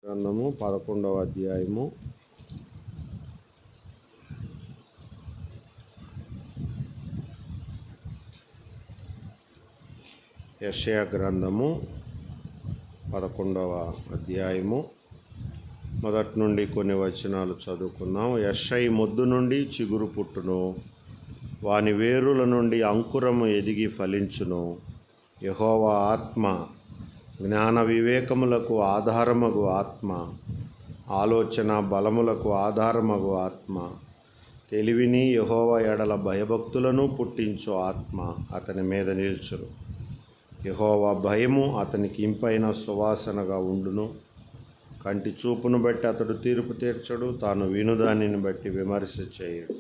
గ్రంథము 11వ అధ్యాయము. యెషయా గ్రంథము 11వ అధ్యాయము మొదటి నుండి కొన్ని వచనాలు చదువుకుందాం. యెషయి మొద్దు నుండి చిగురు పుట్టును, వాని వేరుల నుండి అంకురము ఎదిగి ఫలించును. యెహోవా ఆత్మ జ్ఞాన వివేకములకు ఆధారమగు ఆత్మ, ఆలోచన బలములకు ఆధారమగు ఆత్మ, తెలివిని యెహోవా ఎడల భయభక్తులను పుట్టించు ఆత్మ అతని మీద నిల్చును. యెహోవా భయము అతనికి ఇంపైన సువాసనగా ఉండును. కంటి చూపును బట్టి అతడు తీర్పు తీర్చడు, తాను వినుదానిని బట్టి విమర్శ చేయడు.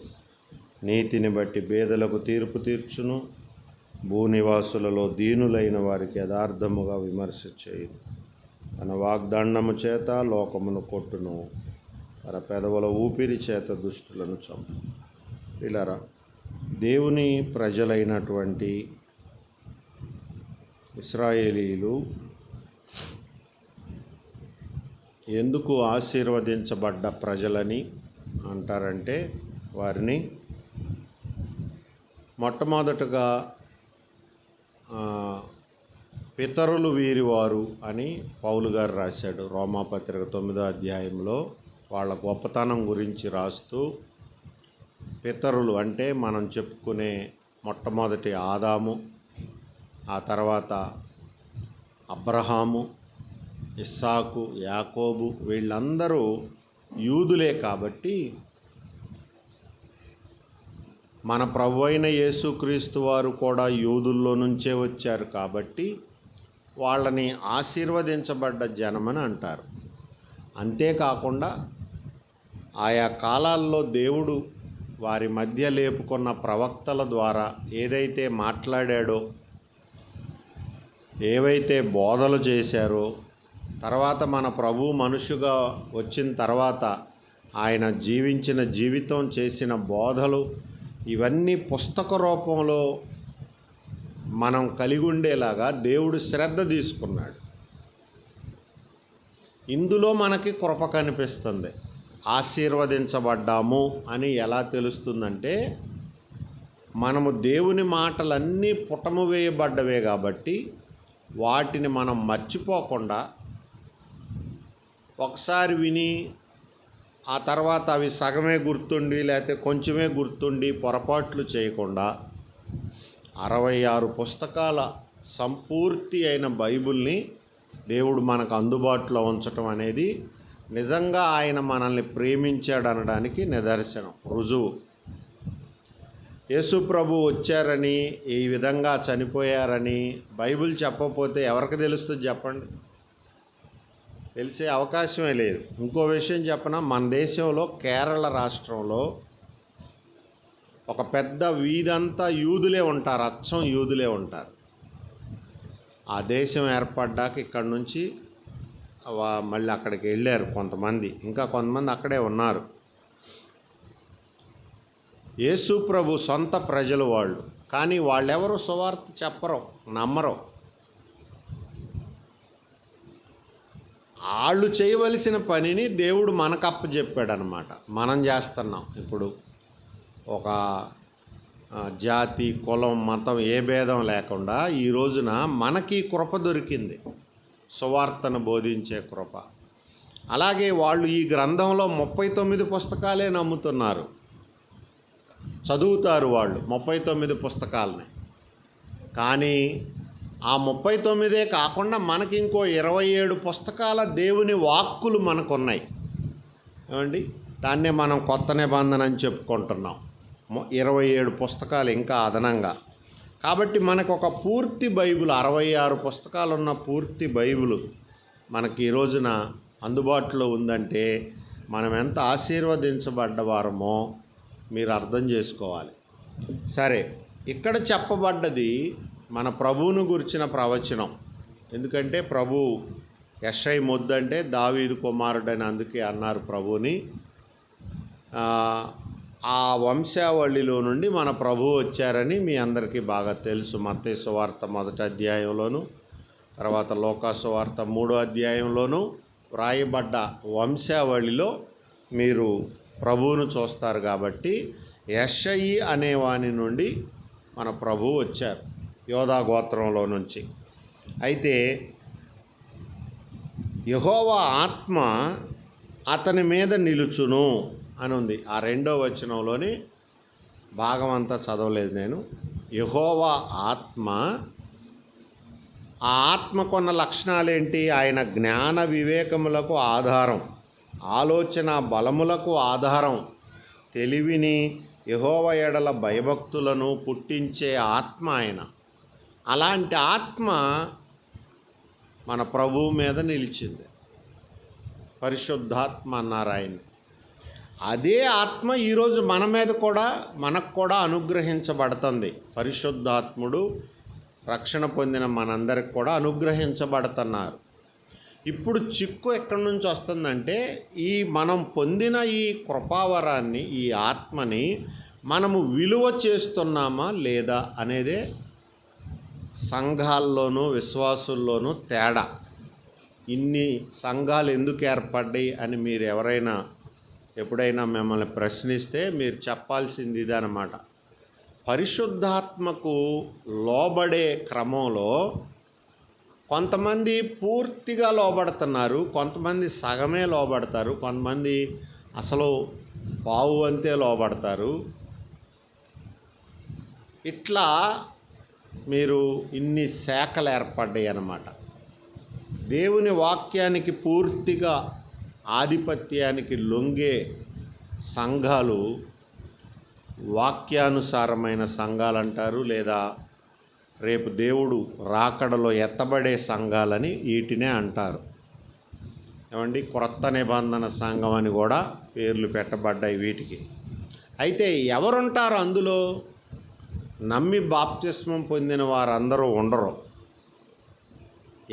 నీతిని బట్టి బేదలకు తీర్పు తీర్చును, భూనివాసులలో దీనులైన వారికి యథార్థముగా విమర్శ చేయను. తన వాగ్దండము చేత లోకమును కొట్టును, తన పెదవుల ఊపిరి చేత దుష్టులను చంపు. పిల్లరా, దేవుని ప్రజలైనటువంటి ఇశ్రాయేలీలు ఎందుకు ఆశీర్వదించబడ్డ ప్రజలని అంటారంటే, వారిని మొట్టమొదటగా పితరులు వీరివారు అని పౌలు గారు రాశాడు. రోమాపత్రిక 9వ అధ్యాయంలో వాళ్ళ గొప్పతనం గురించి రాస్తూ, పితరులు అంటే మనం చెప్పుకునే మొట్టమొదటి ఆదాము, ఆ తర్వాత అబ్రహాము, ఇస్సాకు, యాకోబు, వీళ్ళందరూ యూదులే. కాబట్టి మన ప్రభు అయిన యేసుక్రీస్తు వారు కూడా యూదుల్లో నుంచే వచ్చారు. కాబట్టి వాళ్ళని ఆశీర్వదించబడ్డ జనమని అంటారు. అంతేకాకుండా ఆయా కాలాల్లో దేవుడు వారి మధ్య లేపుకున్న ప్రవక్తల ద్వారా ఏదైతే మాట్లాడాడో, ఏవైతే బోధలు చేశారో, తర్వాత మన ప్రభు మనుషుగా వచ్చిన తర్వాత ఆయన జీవించిన జీవితం, చేసిన బోధలు, ఇవన్నీ పుస్తక రూపంలో మనం కలిగి ఉండేలాగా దేవుడు శ్రద్ధ తీసుకున్నాడు. ఇందులో మనకి కృప కనిపిస్తుంది. ఆశీర్వదించబడ్డాము అని ఎలా తెలుస్తుందంటే, మనము దేవుని మాటలన్నీ పుటము వేయబడ్డవే కాబట్టి వాటిని మనం మర్చిపోకుండా, ఒకసారి విని ఆ తర్వాత అవి సగమే గుర్తుండి లేకపోతే కొంచెమే గుర్తుండి పొరపాట్లు చేయకుండా 66 పుస్తకాల సంపూర్తి అయిన బైబిల్ని దేవుడు మనకు అందుబాటులో ఉంచటం అనేది నిజంగా ఆయన మనల్ని ప్రేమించాడనడానికి నిదర్శనం, రుజువు. యేసు ప్రభు వచ్చారని, ఈ విధంగా చనిపోయారని బైబిల్ చెప్పకపోతే ఎవరికి తెలుస్తుంది చెప్పండి? తెలిసే అవకాశమే లేదు. ఇంకో విషయం చెప్పనా, మన దేశంలో కేరళ రాష్ట్రంలో ఒక పెద్ద వీధంతా యూదులే ఉంటారు, అచ్చం యూదులే ఉంటారు. ఆ దేశం ఏర్పడ్డాక ఇక్కడ నుంచి మళ్ళీ అక్కడికి వెళ్ళారు కొంతమంది, ఇంకా కొంతమంది అక్కడే ఉన్నారు. యేసు ప్రభు సొంత ప్రజలు వాళ్ళు, కానీ వాళ్ళెవరు సువార్త చెప్పరు, నమ్మరు. వాళ్ళు చేయవలసిన పనిని దేవుడు మనకు అప్పచెప్పాడనమాట. మనం చేస్తున్నాం. ఇప్పుడు ఒక జాతి, కులం, మతం ఏ భేదం లేకుండా ఈ రోజున మనకి కృప దొరికింది, సువార్తను బోధించే కృప. అలాగే వాళ్ళు ఈ గ్రంథంలో 39 పుస్తకాలే నమ్ముతున్నారు, చదువుతారు వాళ్ళు 39 పుస్తకాలని. కానీ ఆ 39 కాకుండా మనకి ఇంకో 27 పుస్తకాల దేవుని వాక్కులు మనకున్నాయి. ఏమండి, దాన్నే మనం కొత్త నిబంధన అని చెప్పుకుంటున్నాం. 27 పుస్తకాలు ఇంకా అదనంగా. కాబట్టి మనకు ఒక పూర్తి బైబిల్, 66 పుస్తకాలు ఉన్న పూర్తి బైబిల్ మనకి ఈ రోజున అందుబాటులో ఉందంటే మనం ఎంత ఆశీర్వదించబడ్డవారమో మీరు అర్థం చేసుకోవాలి. సరే, ఇక్కడ చెప్పబడ్డది మన ప్రభువును గురించిన ప్రవచనం. ఎందుకంటే ప్రభు యెషయి మొద్దు అంటే దావీదు కుమారుడని అందుకే అన్నారు ప్రభుని. ఆ వంశావళిలో నుండి మన ప్రభు వచ్చారని మీ అందరికీ బాగా తెలుసు. మత్తయి సువార్త 1వ అధ్యాయంలోను, తర్వాత లూకా సువార్త 3వ అధ్యాయంలోను వ్రాయబడ్డ వంశావళిలో మీరు ప్రభువును చూస్తారు. కాబట్టి యెషయి అనేవాని నుండి మన ప్రభువు వచ్చారు, యోధా గోత్రంలో నుంచి. అయితే యెహోవా ఆత్మ అతని మీద నిలుచును అని ఉంది. ఆ 2వ వచనంలోని భాగం అంతా చదవలేదు నేను. యెహోవా ఆత్మ, ఆ ఆత్మకున్న లక్షణాలేంటి? ఆయన జ్ఞాన వివేకములకు ఆధారం, ఆలోచన బలములకు ఆధారం, తెలివిని, యెహోవా ఎడల భయభక్తులను పుట్టించే ఆత్మ ఆయన. అలాంటి ఆత్మ మన ప్రభువు మీద నిలిచింది. పరిశుద్ధాత్మ అన్నారు ఆయన. అదే ఆత్మ ఈరోజు మన మీద కూడా, మనకు కూడా అనుగ్రహించబడుతుంది. పరిశుద్ధాత్ముడు రక్షణ పొందిన మనందరికి కూడా అనుగ్రహించబడుతున్నారు. ఇప్పుడు చిక్కు ఎక్కడి నుంచి వస్తుందంటే, మనం పొందిన ఈ కృపావరాన్ని, ఈ ఆత్మని మనము విలువ చేస్తున్నామా లేదా అనేదే సంఘాల్లోనూ విశ్వాసుల్లోనూ తేడా. ఇన్ని సంఘాలు ఎందుకు ఏర్పడ్డాయి అని మీరు ఎప్పుడైనా మిమ్మల్ని ప్రశ్నిస్తే మీరు చెప్పాల్సింది ఇదన్నమాట. పరిశుద్ధాత్మకు లోబడే క్రమంలో కొంతమంది పూర్తిగా లోబడుతున్నారు, కొంతమంది సగమే లోబడతారు, కొంతమంది అసలు పావు వంతే లోబడతారు. ఇట్లా మీరు ఇన్ని శాఖలు ఏర్పడ్డాయి అన్నమాట. దేవుని వాక్యానికి పూర్తిగా ఆధిపత్యానికి లొంగే సంఘాలు వాక్యానుసారమైన సంఘాలు అంటారు, లేదా రేపు దేవుడు రాకడలో ఎత్తబడే సంఘాలని వీటినే అంటారు. ఏమండి, క్రొత్త నిబంధన సంఘం అని కూడా పేర్లు పెట్టబడ్డాయి వీటికి. అయితే ఎవరుంటారు అందులో? నమ్మి బాప్తిస్మం పొందిన వారందరూ ఉండరు.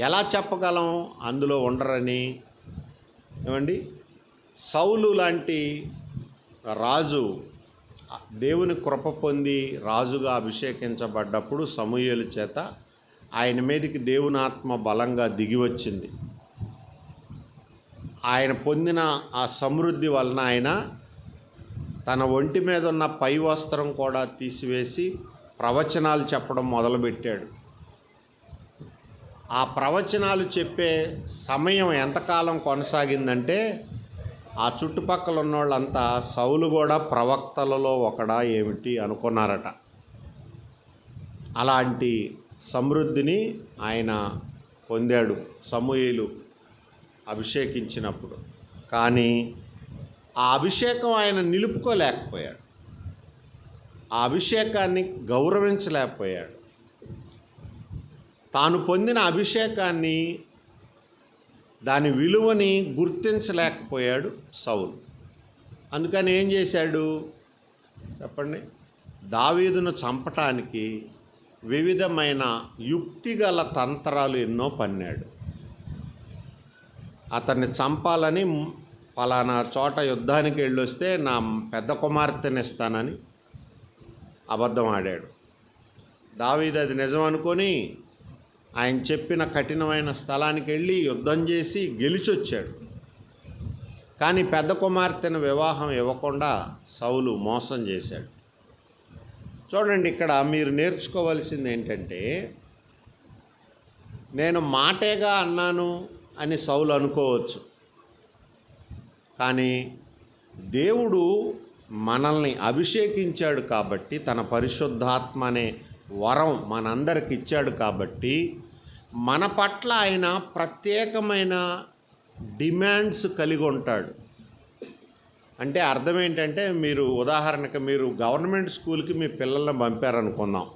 ఎలా చెప్పగలం అందులో ఉండరని? ఏమండి, సౌలు లాంటి రాజు దేవుని కృప పొంది రాజుగా అభిషేకించబడ్డప్పుడు సమూయేలు చేత ఆయన మీదకి దేవుని ఆత్మ బలంగా దిగి వచ్చింది. ఆయన పొందిన ఆ సమృద్ధి వలన ఆయన తన ఒంటి మీద ఉన్న పై వస్త్రం కూడా తీసివేసి ప్రవచనాలు చెప్పడం మొదలుపెట్టాడు. ఆ ప్రవచనాలు చెప్పే సమయం ఎంతకాలం కొనసాగిందంటే, ఆ చుట్టుపక్కల ఉన్నోళ్ళంతా సౌలు కూడా ప్రవక్తలలో ఒకడా ఏమిటి అనుకున్నారట. అలాంటి సమృద్ధిని ఆయన పొందాడు సమూయేలు అభిషేకించినప్పుడు. కానీ ఆ అభిషేకం ఆయన నిలుపుకోలేకపోయాడు, ఆ అభిషేకాన్ని గౌరవించలేకపోయాడు. తాను పొందిన అభిషేకాన్ని, దాని విలువని గుర్తించలేకపోయాడు సౌలు. అందుకని ఏం చేశాడు చెప్పండి? దావీదును చంపటానికి వివిధమైన యుక్తిగల తంత్రాలు ఎన్నో పన్నాడు. అతన్ని చంపాలని పలానా చోట యుద్ధానికి వెళ్ళొస్తే నా పెద్ద కుమార్తెని ఇస్తానని అబద్ధం ఆడాడు. దావీదు అది నిజం అనుకొని ఆయన చెప్పిన కఠినమైన స్థలానికి వెళ్ళి యుద్ధం చేసి గెలిచొచ్చాడు. కానీ పెద్ద కుమార్తెను వివాహం ఇవ్వకుండా సౌలు మోసం చేశాడు. చూడండి, ఇక్కడ మీరు నేర్చుకోవాల్సింది ఏంటంటే, నేను మాటేగా అన్నాను అని సౌలు అనుకోవచ్చు, కానీ దేవుడు మనల్ని అభిషేకించాడు కాబట్టి, తన పరిశుద్ధాత్మ అనే వరం మనందరికి ఇచ్చాడు కాబట్టి, మన పట్ల ఆయన ప్రత్యేకమైన డిమాండ్స్ కలిగి ఉంటాడు. అంటే అర్థం ఏంటంటే, మీరు ఉదాహరణకు మీరు గవర్నమెంట్ స్కూల్కి మీ పిల్లల్ని పంపారనుకుందాం.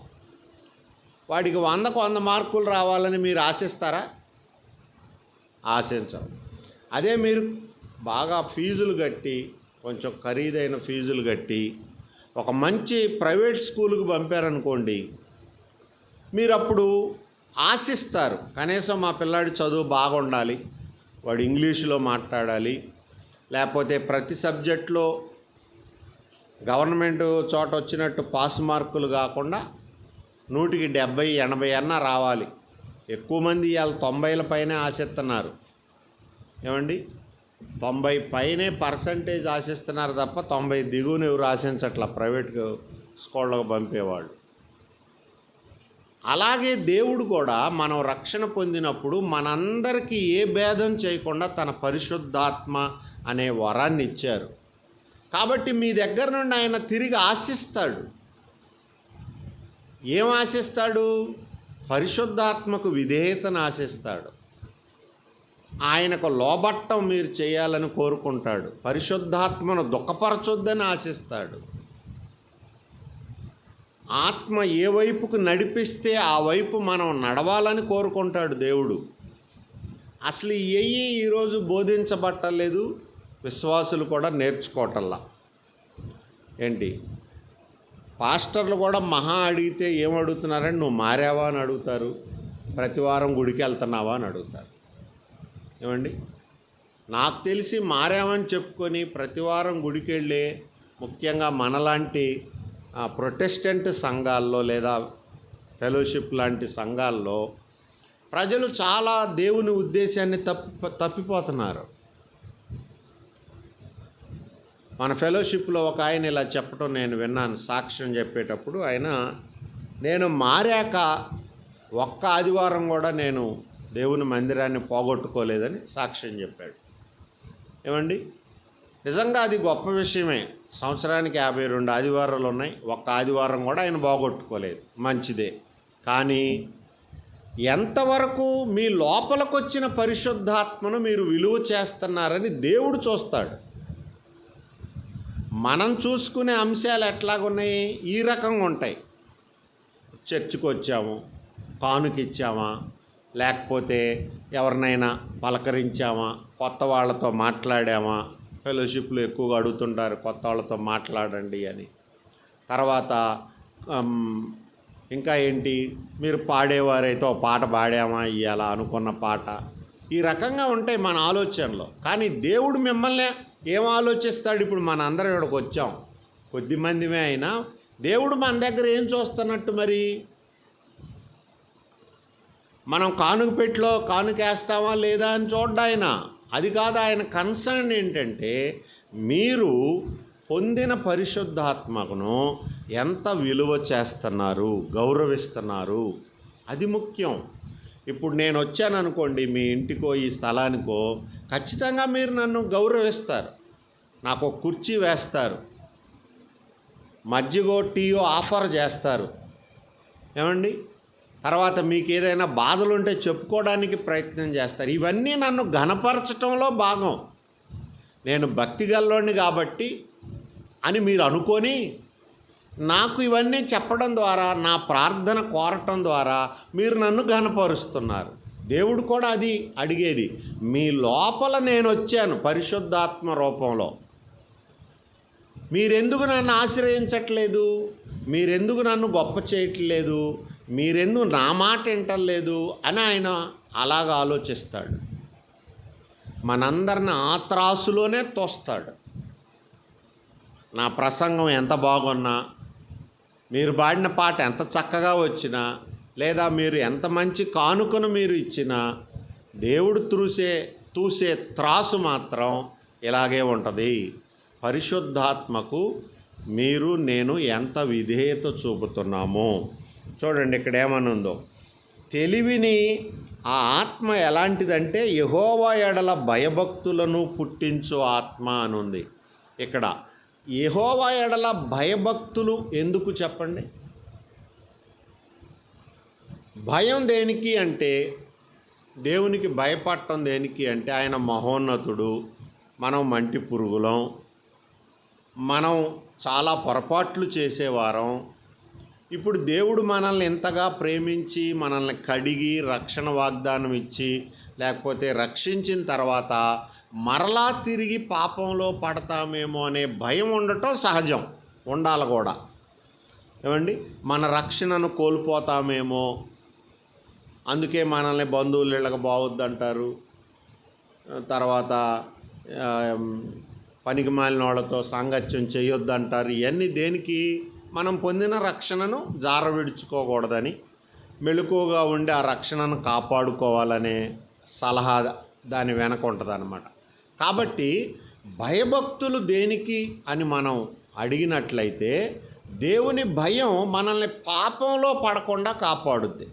వాడికి 100కు 100 మార్కులు రావాలని మీరు ఆశిస్తారా? ఆశించరు. అదే మీరు బాగా ఫీజులు కట్టి, కొంచెం ఖరీదైన ఫీజులు కట్టి ఒక మంచి ప్రైవేట్ స్కూల్కి పంపారనుకోండి, మీరు అప్పుడు ఆశిస్తారు, కనీసం మా పిల్లాడి చదువు బాగుండాలి, వాడు ఇంగ్లీషులో మాట్లాడాలి, లేకపోతే ప్రతి సబ్జెక్ట్లో గవర్నమెంట్ చోట వచ్చినట్టు పాస్ మార్కులు కాకుండా 100కి 70, 80 అన్నా రావాలి. ఎక్కువ మంది ఇవాళ 90ల పైనే ఆశిస్తున్నారు. ఏమండి 90 పైనే పర్సంటేజ్ ఆశిస్తున్నారు తప్ప 90 దిగువన ఎవరు ఆశించట్ల ప్రైవేట్ స్కూళ్ళకు పంపేవాళ్ళు. అలాగే దేవుడు కూడా మనం రక్షణ పొందినప్పుడు మనందరికీ ఏ భేదం చేయకుండా తన పరిశుద్ధాత్మ అనే వరాన్ని ఇచ్చారు. కాబట్టి మీ దగ్గర నుండి ఆయన తిరిగి ఆశిస్తాడు. ఏం ఆశిస్తాడు? పరిశుద్ధాత్మకు విధేయతను ఆశిస్తాడు. ఆయనకు లోబట్టం మీరు చేయాలని కోరుకుంటాడు. పరిశుద్ధాత్మను దుఃఖపరచొద్దని ఆశిస్తాడు. ఆత్మ ఏ వైపుకు నడిపిస్తే ఆ వైపు మనం నడవాలని కోరుకుంటాడు దేవుడు. అసలు ఈరోజు బోధించబట్టలేదు, విశ్వాసులు కూడా నేర్చుకోవటల్లా. ఏంటి పాస్టర్లు కూడా మహా అడిగితే ఏమడుగుతున్నారని, నువ్వు మారావా అని అడుగుతారు, ప్రతివారం గుడికి వెళ్తున్నావా అని అడుగుతారు. ఏమండి నాకు తెలిసి మారామని చెప్పుకొని ప్రతివారం గుడికి వెళ్ళే ముఖ్యంగా మనలాంటి ప్రొటెస్టెంట్ సంఘాల్లో లేదా ఫెలోషిప్ లాంటి సంఘాల్లో ప్రజలు చాలా దేవుని ఉద్దేశాన్ని తప్పిపోతున్నారు. మన ఫెలోషిప్లో ఒక ఆయన ఇలా చెప్పడం నేను విన్నాను. సాక్ష్యం చెప్పేటప్పుడు ఆయన, నేను మారాక ఒక్క ఆదివారం కూడా నేను దేవుని మందిరాన్ని పోగొట్టుకోలేదని సాక్ష్యం చెప్పాడు. ఏమండి నిజంగా అది గొప్ప విషయమే. సంవత్సరానికి 52 ఆదివారాలు ఉన్నాయి, ఒక్క ఆదివారం కూడా ఆయన పోగొట్టుకోలేదు, మంచిదే. కానీ ఎంతవరకు మీ లోపలికి వచ్చిన పరిశుద్ధాత్మను మీరు విలువ చేస్తున్నారని దేవుడు చూస్తాడు. మనం చూసుకునే అంశాలు ఎట్లాగున్నాయి? ఈ రకంగా ఉంటాయి. చర్చికి వచ్చాము, కానుకిచ్చామా, లేకపోతే ఎవరినైనా పలకరించామా, కొత్త వాళ్ళతో మాట్లాడామా. ఫెలోషిప్లు ఎక్కువగా అడుగుతుంటారు కొత్త వాళ్ళతో మాట్లాడండి అని. తర్వాత ఇంకా ఏంటి, మీరు పాడేవారైతే ఒక పాట పాడామా ఇవాళ అనుకున్న పాట. ఈ రకంగా ఉంటాయి మన ఆలోచనలో. కానీ దేవుడు మిమ్మల్ని ఏం ఆలోచిస్తాడు? ఇప్పుడు మన అందరం ఇక్కడికి వచ్చాం, కొద్దిమందిమే అయినా దేవుడు మన దగ్గర ఏం చూస్తున్నట్టు మరి? మనం కానుక పెట్టిలో కానుకేస్తామా లేదా అని చూడ్డా ఆయన. అది కాదు ఆయన కన్సర్న్. ఏంటంటే మీరు పొందిన పరిశుద్ధాత్మకును ఎంత విలువ చేస్తున్నారు, గౌరవిస్తున్నారు, అది ముఖ్యం. ఇప్పుడు నేను వచ్చాను అనుకోండి మీ ఇంటికో ఈ స్థలానికో, ఖచ్చితంగా మీరు నన్ను గౌరవిస్తారు, నాకు ఒక కుర్చీ వేస్తారు, మజ్జిగో టీయో ఆఫర్ చేస్తారు. ఏమండి తర్వాత మీకు ఏదైనా బాధలు ఉంటే చెప్పుకోవడానికి ప్రయత్నం చేస్తారు. ఇవన్నీ నన్ను ఘనపరచటంలో భాగం. నేను భక్తి గల్లోని కాబట్టి అని మీరు అనుకొని నాకు ఇవన్నీ చెప్పడం ద్వారా, నా ప్రార్థన కోరటం ద్వారా మీరు నన్ను ఘనపరుస్తున్నారు. దేవుడు కూడా అది అడిగేది. మీ లోపల నేను వచ్చాను పరిశుద్ధాత్మ రూపంలో, మీరెందుకు నన్ను ఆశ్రయించట్లేదు, మీరెందుకు నన్ను గొప్ప చేయట్లేదు, మీరెందుకు నా మాట వింటలేదు అని ఆయన అలాగ ఆలోచిస్తాడు. మనందరిని ఆ త్రాసులోనే తోస్తాడు. నా ప్రసంగం ఎంత బాగున్నా, మీరు పాడిన పాట ఎంత చక్కగా వచ్చినా, లేదా మీరు ఎంత మంచి కానుకను మీరు ఇచ్చినా, దేవుడు తూసే త్రాసు మాత్రం ఇలాగే ఉంటుంది. పరిశుద్ధాత్మకు మీరు నేను ఎంత విధేయత చూపుతున్నామో చూడండి. ఇక్కడ ఏమనుందో, తెలివిని ఆ ఆత్మ ఎలాంటిదంటే యెహోవా ఎడల భయభక్తులను పుట్టించు ఆత్మ అని ఉంది. ఇక్కడ యెహోవా ఎడల భయభక్తులు ఎందుకు చెప్పండి? భయం దేనికి అంటే, దేవునికి భయపడటం దేనికి అంటే, ఆయన మహోన్నతుడు, మనం మంటి పురుగులం, మనం చాలా పొరపాట్లు చేసేవారం. ఇప్పుడు దేవుడు మనల్ని ఎంతగా ప్రేమించి మనల్ని కడిగి రక్షణ వాగ్దానం ఇచ్చి లేకపోతే రక్షించిన తర్వాత మరలా తిరిగి పాపంలో పడతామేమో అనే భయం ఉండటం సహజం, ఉండాలి కూడా. ఏమండి మన రక్షణను కోల్పోతామేమో, అందుకే మనల్ని బంధువులు ఇళ్ళకి బావద్దంటారు. తర్వాత పనికి మాలిన వాళ్ళతో సాంగత్యం చేయొద్దంటారు. ఇవన్నీ దేనికి? మనం పొందిన రక్షణను జార విడుచుకోకూడదని, మెలకువగా ఉండి ఆ రక్షణను కాపాడుకోవాలనే సలహా దాని వెనక ఉంటుంది అన్నమాట. కాబట్టి భయభక్తులు దేనికి అని మనం అడిగినట్లయితే, దేవుని భయం మనల్ని పాపంలో పడకుండా కాపాడుద్ది.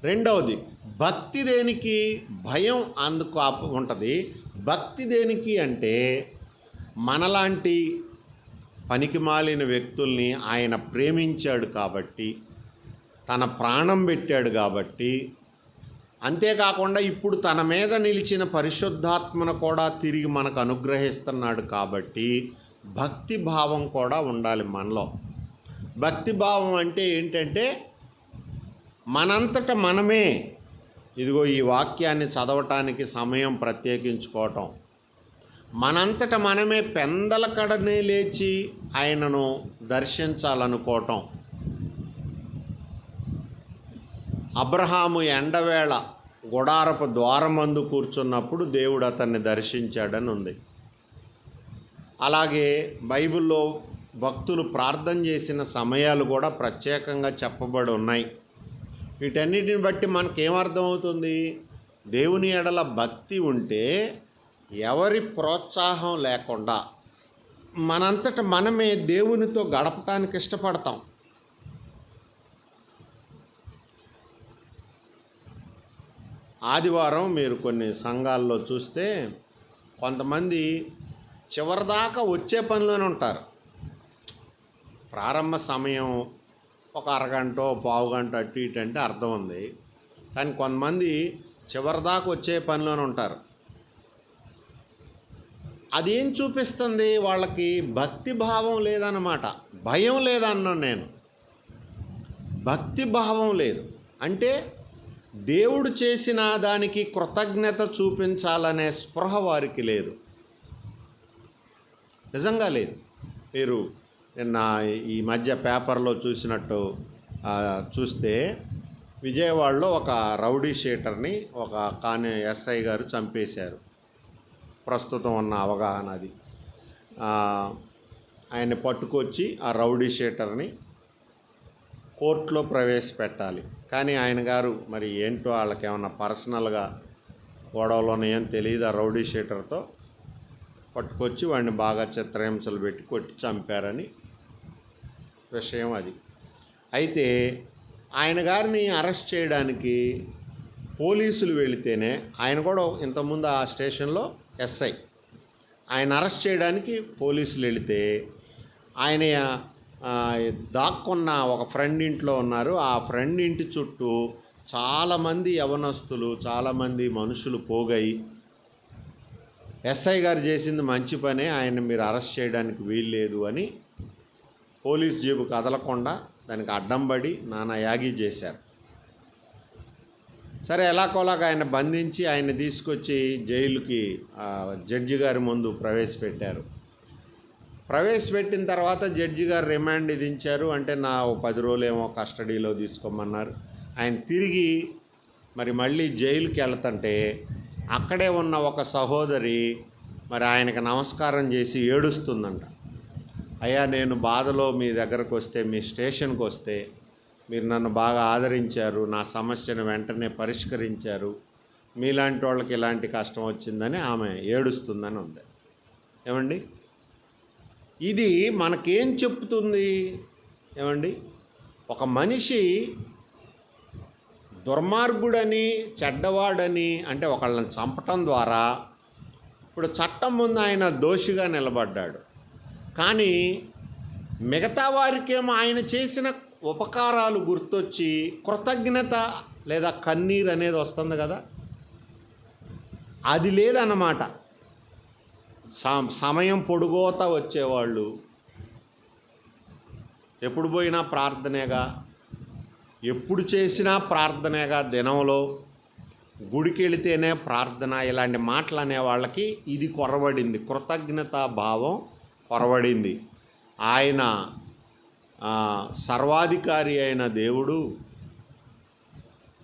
రెండవది, భక్తి దేనికి? భయం అందుకు ఉంటుంది. భక్తి దేనికి అంటే, మనలాంటి పనికిమాలిన వ్యక్తుల్ని ఆయన ప్రేమించాడు కాబట్టి, తన ప్రాణం పెట్టాడు కాబట్టి, అంతేకాకుండా ఇప్పుడు తన మీద నిలిచిన పరిశుద్ధాత్మను కూడా తిరిగి మనకు అనుగ్రహిస్తున్నాడు కాబట్టి భక్తి భావం కూడా ఉండాలి మనలో. భక్తి భావం అంటే ఏంటంటే, మనంతట మనమే ఇదిగో ఈ వాక్యాన్ని చదవటానికి సమయం ప్రత్యేకించుకోవటం, మనంతట మనమే పెందలకడనే లేచి ఆయనను దర్శించాలనుకోవటం. అబ్రహాము ఎండవేళ గుడారపు ద్వారమందు కూర్చున్నప్పుడు దేవుడు అతన్ని దర్శించాడని ఉంది. అలాగే బైబిల్లో భక్తులు ప్రార్థన చేసిన సమయాలు కూడా ప్రత్యేకంగా చెప్పబడి ఉన్నాయి. వీటన్నిటిని బట్టి మనకేమర్థమవుతుంది? దేవుని ఎడల భక్తి ఉంటే ఎవరి ప్రోత్సాహం లేకుండా మనంతట మనమే దేవునితో గడపటానికి ఇష్టపడతాం. ఆదివారం మీరు కొన్ని సంఘాల్లో చూస్తే కొంతమంది చివరిదాకా వచ్చే పనిలోనే ఉంటారు. ప్రారంభ సమయం ఒక అరగంట పావుగంట అటు ఇటు అంటే అర్థం ఉంది, కానీ కొంతమంది చివరిదాకా వచ్చే పనిలోనే ఉంటారు. అదేం చూపిస్తుంది? వాళ్ళకి భక్తి భావం లేదన్నమాట. భయం లేదన్నాను నేను, భక్తి భావం లేదు. అంటే దేవుడు చేసిన దానికి కృతజ్ఞత చూపించాలనే స్పృహ వారికి లేదు, నిజంగా లేదు. మీరు నిన్న ఈ మధ్య పేపర్లో చూస్తే విజయవాడలో ఒక రౌడీ షీటర్ని ఒక ఎస్ఐ గారు చంపేశారు. ప్రస్తుతం ఉన్న అవగాహన అది. ఆయన్ని పట్టుకొచ్చి ఆ రౌడీ షీటర్ని కోర్టులో ప్రవేశపెట్టాలి. కానీ ఆయన గారు మరి ఏంటో వాళ్ళకి ఏమన్నా పర్సనల్గా గొడవలోనే ఏం తెలియదు, ఆ రౌడీ షీటర్తో పట్టుకొచ్చి వాడిని బాగా చిత్రహింసలు పెట్టి కొట్టి చంపారని విషయం అది. అయితే ఆయన గారిని అరెస్ట్ చేయడానికి పోలీసులు వెళితేనే, ఆయన కూడా ఇంతకుముందు ఆ స్టేషన్లో ఎస్ఐ, ఆయన అరెస్ట్ చేయడానికి పోలీసులు వెళితే ఆయన దాక్కున్న ఒక ఫ్రెండ్ ఇంట్లో ఉన్నారు. ఆ ఫ్రెండ్ ఇంటి చుట్టూ చాలామంది యవనస్తులు, చాలామంది మనుషులు పోగై ఎస్ఐ గారు చేసింది మంచి పనే, ఆయన మీరు అరెస్ట్ చేయడానికి వీల్లేదు అని పోలీస్ జీబు కదలకుండా దానికి అడ్డం పడి నానా యాగి చేశారు. సరే, ఎలాగోలాగా ఆయన బంధించి ఆయన తీసుకొచ్చి జైలుకి జడ్జి గారి ముందు ప్రవేశపెట్టారు. ప్రవేశపెట్టిన తర్వాత జడ్జి గారు రిమాండ్ విధించారు. అంటే 10 రోజులేమో కస్టడీలో తీసుకోమన్నారు. ఆయన తిరిగి మళ్ళీ జైలుకి వెళ్తుంటే అక్కడే ఉన్న ఒక సహోదరి ఆయనకు నమస్కారం చేసి ఏడుస్తుందంట. అయ్యా, నేను బాధలో మీ దగ్గరకు వస్తే, మీ స్టేషన్కి వస్తే మీరు నన్ను బాగా ఆదరించారు, నా సమస్యను వెంటనే పరిష్కరించారు, మీలాంటి వాళ్ళకి ఇలాంటి కష్టం వచ్చిందని ఆమె ఏడుస్తుందని ఉంది. ఏమండి, ఇది మనకేం చెప్తుంది? ఏమండి, ఒక మనిషి దుర్మార్గుడని, చెడ్డవాడని, అంటే ఒకళ్ళని చంపటం ద్వారా ఇప్పుడు చట్టం ముందు ఆయన దోషిగా నిలబడ్డాడు. కానీ మిగతా వారికేమో ఆయన చేసిన ఉపకారాలు గుర్తొచ్చి కృతజ్ఞత లేదా కన్నీరు అనేది వస్తుంది కదా, అది లేదన్నమాట. సమయం పొడుగోత వచ్చేవాళ్ళు ఎప్పుడు పోయినా ప్రార్థనేగా, ఎప్పుడు చేసినా ప్రార్థనేగా, దినంలో గుడికి వెళితేనే ప్రార్థన, ఇలాంటి మాటలు అనే వాళ్ళకి ఇది కొరవడింది, కృతజ్ఞతా భావం కొరవడింది. ఆయన సర్వాధికారి అయిన దేవుడు,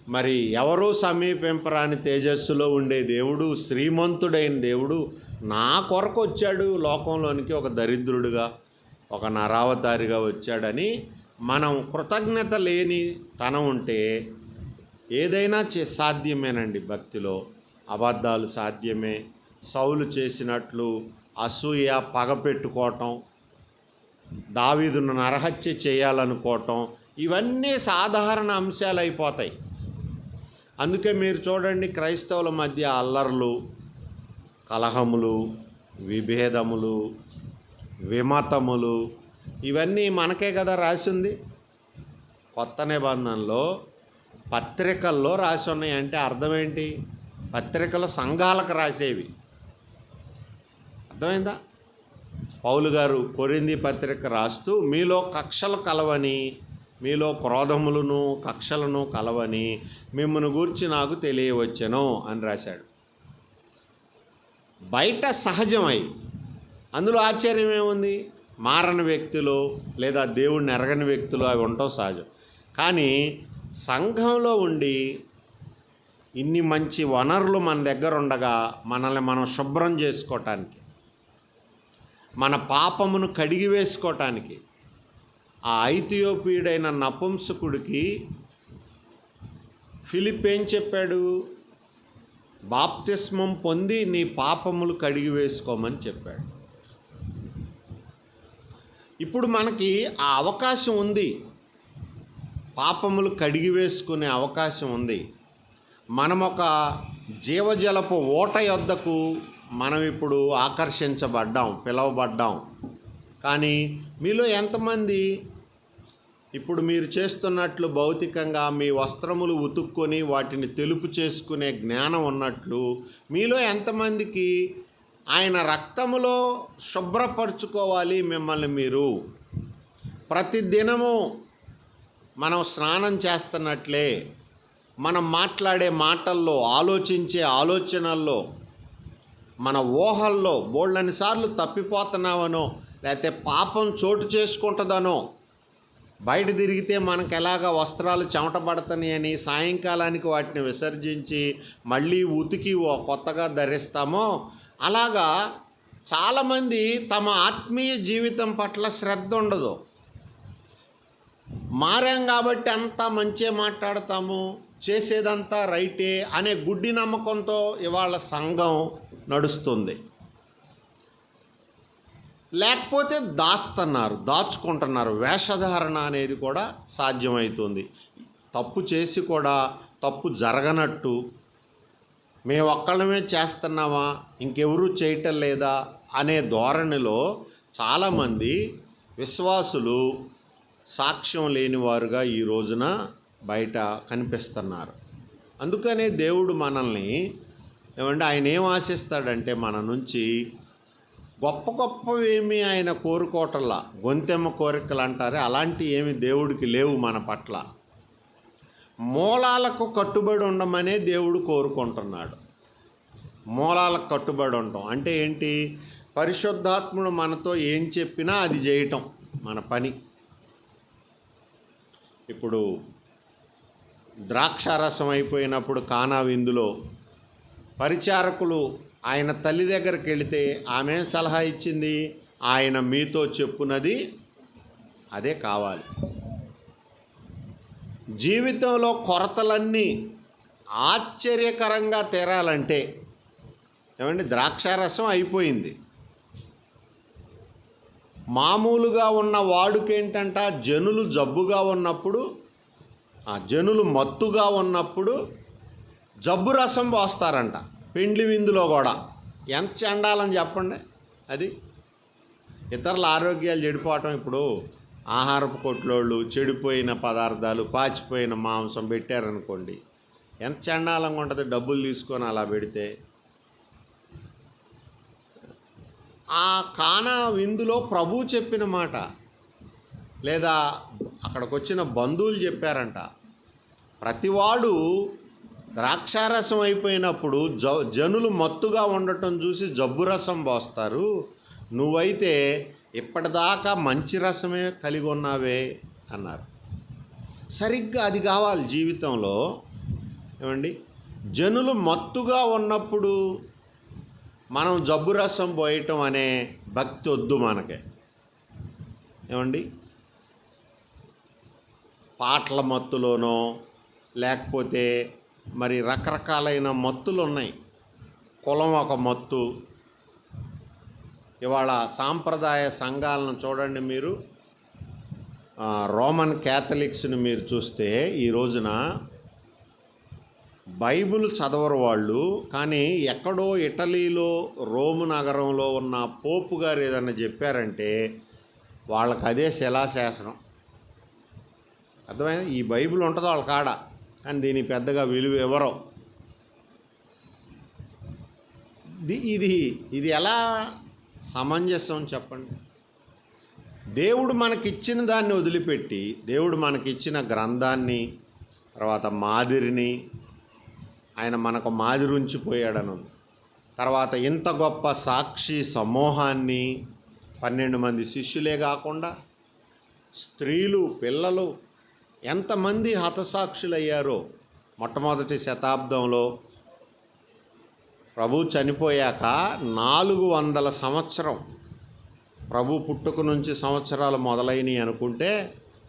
మరి ఎవరూ సమీపింపరాని తేజస్సులో ఉండే దేవుడు, శ్రీమంతుడైన దేవుడు నా కొరకు వచ్చాడు లోకంలోనికి, ఒక దరిద్రుడిగా, ఒక నరావతారిగా వచ్చాడని మనం కృతజ్ఞత లేని తనం ఉంటే ఏదైనా సాధ్యమేనండి భక్తిలో. అబద్ధాలు సాధ్యమే. సౌలు చేసినట్లు అసూయ, పగ పెట్టుకోవటం, దావీదును నరహత్య చేయాలనుకోవటం, ఇవన్నీ సాధారణ అంశాలు అయిపోతాయి. అందుకే మీరు చూడండి, క్రైస్తవుల మధ్య అల్లర్లు, కలహములు, విభేదములు, విమతములు, ఇవన్నీ మనకే కదా రాసింది. కొత్త నిబంధనలో పత్రికల్లో రాసి ఉన్నాయి. అంటే అర్థం ఏంటి? పత్రికలు సంఘాలకు రాసేవి. అర్థమైందా? పౌలు గారు కొరింథీ పత్రిక రాస్తూ మీలో కక్షలు కలవని, మీలో క్రోధములను కక్షలను కలవని మిమ్మల్ని గూర్చి నాకు తెలియవచ్చెను అని రాశాడు. బయట సహజమై, అందులో ఆశ్చర్యం ఏముంది? మారని వ్యక్తులు లేదా దేవుడిని ఎరగని వ్యక్తులు అవి ఉండటం సహజం. కానీ సంఘంలో ఉండి ఇన్ని మంచి వనరులు మన దగ్గర ఉండగా మనల్ని మనం శుభ్రం చేసుకోవటానికి, మన పాపమును కడిగి వేసుకోవటానికి, ఆ ఐథియోపియుడైన నపుంసకుడికి ఫిలిప్ ఏం చెప్పాడు? బాప్తిస్మం పొంది నీ పాపములు కడిగి వేసుకోమని చెప్పాడు. ఇప్పుడు మనకి ఆ అవకాశం ఉంది, పాపములు కడిగి వేసుకునే అవకాశం ఉంది. మనం ఒక జీవజలపు ఓట యొద్దకు మనం ఇప్పుడు ఆకర్షించబడ్డాం, పిలువబడ్డాం. కానీ మీలో ఎంతమంది ఇప్పుడు మీరు చేస్తున్నట్లు భౌతికంగా మీ వస్త్రములు ఉతుక్కొని వాటిని తెలుపు చేసుకునే జ్ఞానం ఉన్నట్లు మీలో ఎంతమందికి ఆయన రక్తములో శుభ్రపరచుకోవాలి మిమ్మల్ని మీరు? ప్రతిదినము మనం స్నానం చేస్తున్నట్లే మనం మాట్లాడే మాటల్లో, ఆలోచించే ఆలోచనల్లో, మన ఊహల్లో బోళ్ళన్నిసార్లు తప్పిపోతున్నామనో లేకపోతే పాపం చోటు చేసుకుంటుందనో, బయట తిరిగితే మనకు ఎలాగ వస్త్రాలు చెమట పడతాయని సాయంకాలానికి వాటిని విసర్జించి మళ్ళీ ఉతికి కొత్తగా ధరిస్తామో, అలాగా చాలామంది తమ ఆత్మీయ జీవితం పట్ల శ్రద్ధ ఉండదు. మారాం కాబట్టి అంతా మంచిగా మాట్లాడతాము, చేసేదంతా రైటే అనే గుడ్డి నమ్మకంతో ఇవాళ సంఘం నడుస్తుంది. లేకపోతే దాచుకుంటున్నారు. వేషధారణ అనేది కూడా సాధ్యమవుతుంది. తప్పు చేసి కూడా తప్పు జరగనట్టు, మేము ఒక్కళ్ళమే చేస్తున్నామా, ఇంకెవరూ చేయటం లేదా అనే ధోరణిలో చాలామంది విశ్వాసులు సాక్ష్యం లేనివారుగా ఈ రోజున బయట కనిపిస్తున్నారు. అందుకనే దేవుడు మనల్ని ఆయన ఏం ఆశిస్తాడంటే మన నుంచి గొప్ప గొప్పవేమీ ఆయన కోరుకోవటంలా, గొంతెమ్మ కోరికలు అంటారే అలాంటి ఏమి దేవుడికి లేవు మన పట్ల. మూలాలకు కట్టుబడి ఉండమనే దేవుడు కోరుకుంటున్నాడు. మూలాలకు కట్టుబడి ఉండటం అంటే ఏంటి? పరిశుద్ధాత్ముడు మనతో ఏం చెప్పినా అది చేయటం మన పని. ఇప్పుడు ద్రాక్షారసం అయిపోయినప్పుడు కానా విందులో పరిచారకులు ఆయన తల్లి దగ్గరికి వెళితే ఆమె సలహా ఇచ్చింది, ఆయన మీతో చెప్పునది అదే కావాలి. జీవితంలో కొరతలన్నీ ఆశ్చర్యకరంగా తీరాలంటే ద్రాక్షారసం అయిపోయింది. మామూలుగా ఉన్న వాడుకేంటంట, జనులు జబ్బుగా ఉన్నప్పుడు, జనులు మత్తుగా ఉన్నప్పుడు జబ్బు రసం పోస్తారంట పెండ్లి విందులో కూడా. ఎంత చండాలని చెప్పండి అది. ఇతరుల ఆరోగ్యాలు చెడిపోవటం. ఇప్పుడు ఆహారపు కొట్లోళ్ళు చెడిపోయిన పదార్థాలు, పాచిపోయిన మాంసం పెట్టారనుకోండి, ఎంత చండాలంగా ఉంటుంది. డబ్బులు తీసుకొని అలా పెడితే. ఆ కానా విందులో ప్రభువు చెప్పిన మాట లేదా అక్కడికి వచ్చిన బంధువులు చెప్పారంట, ప్రతివాడు ద్రాక్షారసం అయిపోయినప్పుడు జనులు మత్తుగా ఉండటం చూసి జబ్బు రసం పోస్తారు, నువ్వైతే ఇప్పటిదాకా మంచి రసమే కలిగి ఉన్నావే అన్నారు. సరిగ్గా అది కావాలి జీవితంలో. జనులు మత్తుగా ఉన్నప్పుడు మనం జబ్బు రసం పోయటం అనే భక్తి వద్దు మనకే. పాటల మత్తులోనో లేకపోతే మరి రకరకాలైన మత్తులు ఉన్నాయి. కులం ఒక మత్తు. ఇవాళ సాంప్రదాయ సంఘాలను చూడండి మీరు, రోమన్ క్యాథలిక్స్ని మీరు చూస్తే ఈ రోజున బైబిల్ చదవరు వాళ్ళు, కానీ ఎక్కడో ఇటలీలో రోము నగరంలో ఉన్న పోపు గారు ఏదన్నా చెప్పారంటే వాళ్ళకి అదే శిలాశాసనం. అర్థమైంది? ఈ బైబిల్ ఉంటుందో వాళ్ళ కాడ, కానీ దీనికి పెద్దగా విలువ ఇవ్వరు. ఇది ఎలా సమంజసం చెప్పండి? దేవుడు మనకిచ్చిన దాన్ని వదిలిపెట్టి, దేవుడు మనకిచ్చిన గ్రంథాన్ని, తర్వాత మాదిరిని, ఆయన మనకు మాదిరి ఉంచిపోయాడను, తర్వాత ఇంత గొప్ప సాక్షి సమూహాన్ని, 12 మంది శిష్యులే కాకుండా స్త్రీలు, పిల్లలు ఎంతమంది హతసాక్షులయ్యారో. మొట్టమొదటి శతాబ్దంలో ప్రభు చనిపోయాక 400 సంవత్సరం, ప్రభు పుట్టుక నుంచి సంవత్సరాలు మొదలైనవి అనుకుంటే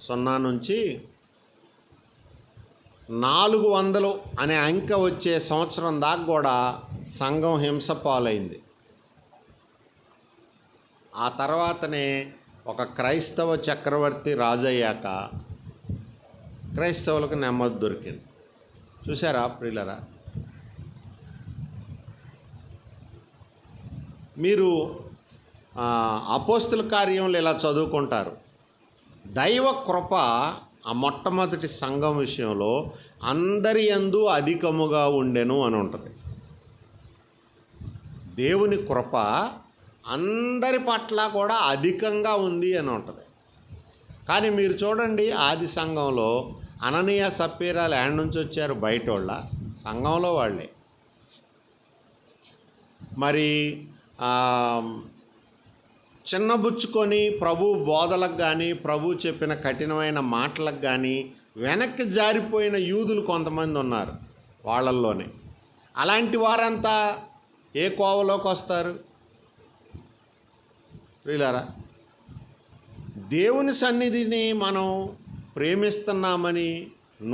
0 నుంచి 400 అనే అంకె వచ్చే సంవత్సరం దాకా కూడా సంఘం హింస పాలైంది. ఆ తర్వాతనే ఒక క్రైస్తవ చక్రవర్తి రాజయ్యాక క్రైస్తవులకు నెమ్మది దొరికింది. చూసారా ప్రియులరా? మీరు అపోస్తుల కార్యములు ఇలా చదువుకుంటారు. దైవ కృప ఆ మొట్టమొదటి సంఘం విషయంలో అందరి యందు అధికముగా ఉండెను అని ఉంటుంది. దేవుని కృప అందరి పట్ల కూడా అధికంగా ఉంది అని ఉంటుంది. కానీ మీరు చూడండి, ఆది సంఘంలో అననీయ సప్పీరాలు యాడ్ నుంచి వచ్చారు? బయట వాళ్ళ, సంఘంలో వాళ్ళే. మరి చిన్నబుచ్చుకొని ప్రభు బోధలకు కానీ, ప్రభు చెప్పిన కఠినమైన మాటలకు కానీ వెనక్కి జారిపోయిన యూదులు కొంతమంది ఉన్నారు వాళ్ళల్లోనే. అలాంటి వారంతా ఏ కోవలోకి వస్తారు ప్రియులారా? దేవుని సన్నిధిని మనం ప్రేమిస్తున్నామని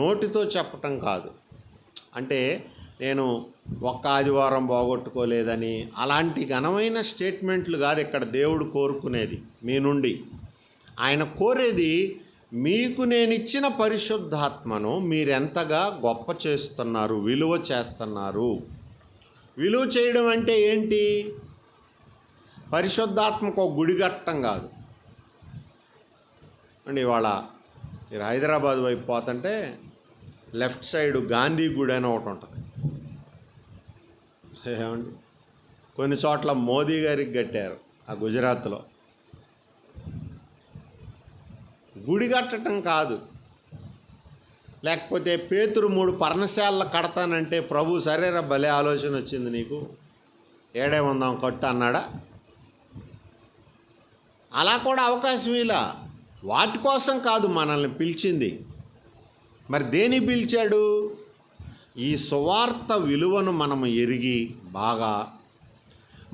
నోటితో చెప్పటం కాదు. అంటే నేను ఒక్క ఆదివారం పోగొట్టుకోలేదని అలాంటి ఘనమైన స్టేట్మెంట్లు కాదు ఇక్కడ దేవుడు కోరుకునేది మీ నుండి. ఆయన కోరేది, మీకు నేను ఇచ్చిన పరిశుద్ధాత్మను మీరెంతగా గొప్ప చేస్తున్నారు, విలువ చేస్తున్నారు. విలువ చేయడం అంటే ఏంటి? పరిశుద్ధాత్మకు ఒక గుడి కట్టడం కాదు అండి. ఇవాళ మీరు హైదరాబాద్ వైపు పోతుంటే లెఫ్ట్ సైడ్ గాంధీ గుడి అని ఒకటి ఉంటుంది. ఏమండి, కొన్ని చోట్ల మోదీ గారికి కట్టారు ఆ గుజరాత్లో. గుడి కట్టడం కాదు. లేకపోతే పేతురు 3 పర్ణశాలలు కడతానంటే ప్రభు సరేరా భలే ఆలోచన వచ్చింది నీకు, ఏడే ఉందాం కట్టు అన్నాడా? అలా కూడా అవకాశం ఇలా. వాటి కోసం కాదు మనల్ని పిలిచింది. మరి దేని పిలిచాడు? ఈ సువార్త విలువను మనం ఎరిగి బాగా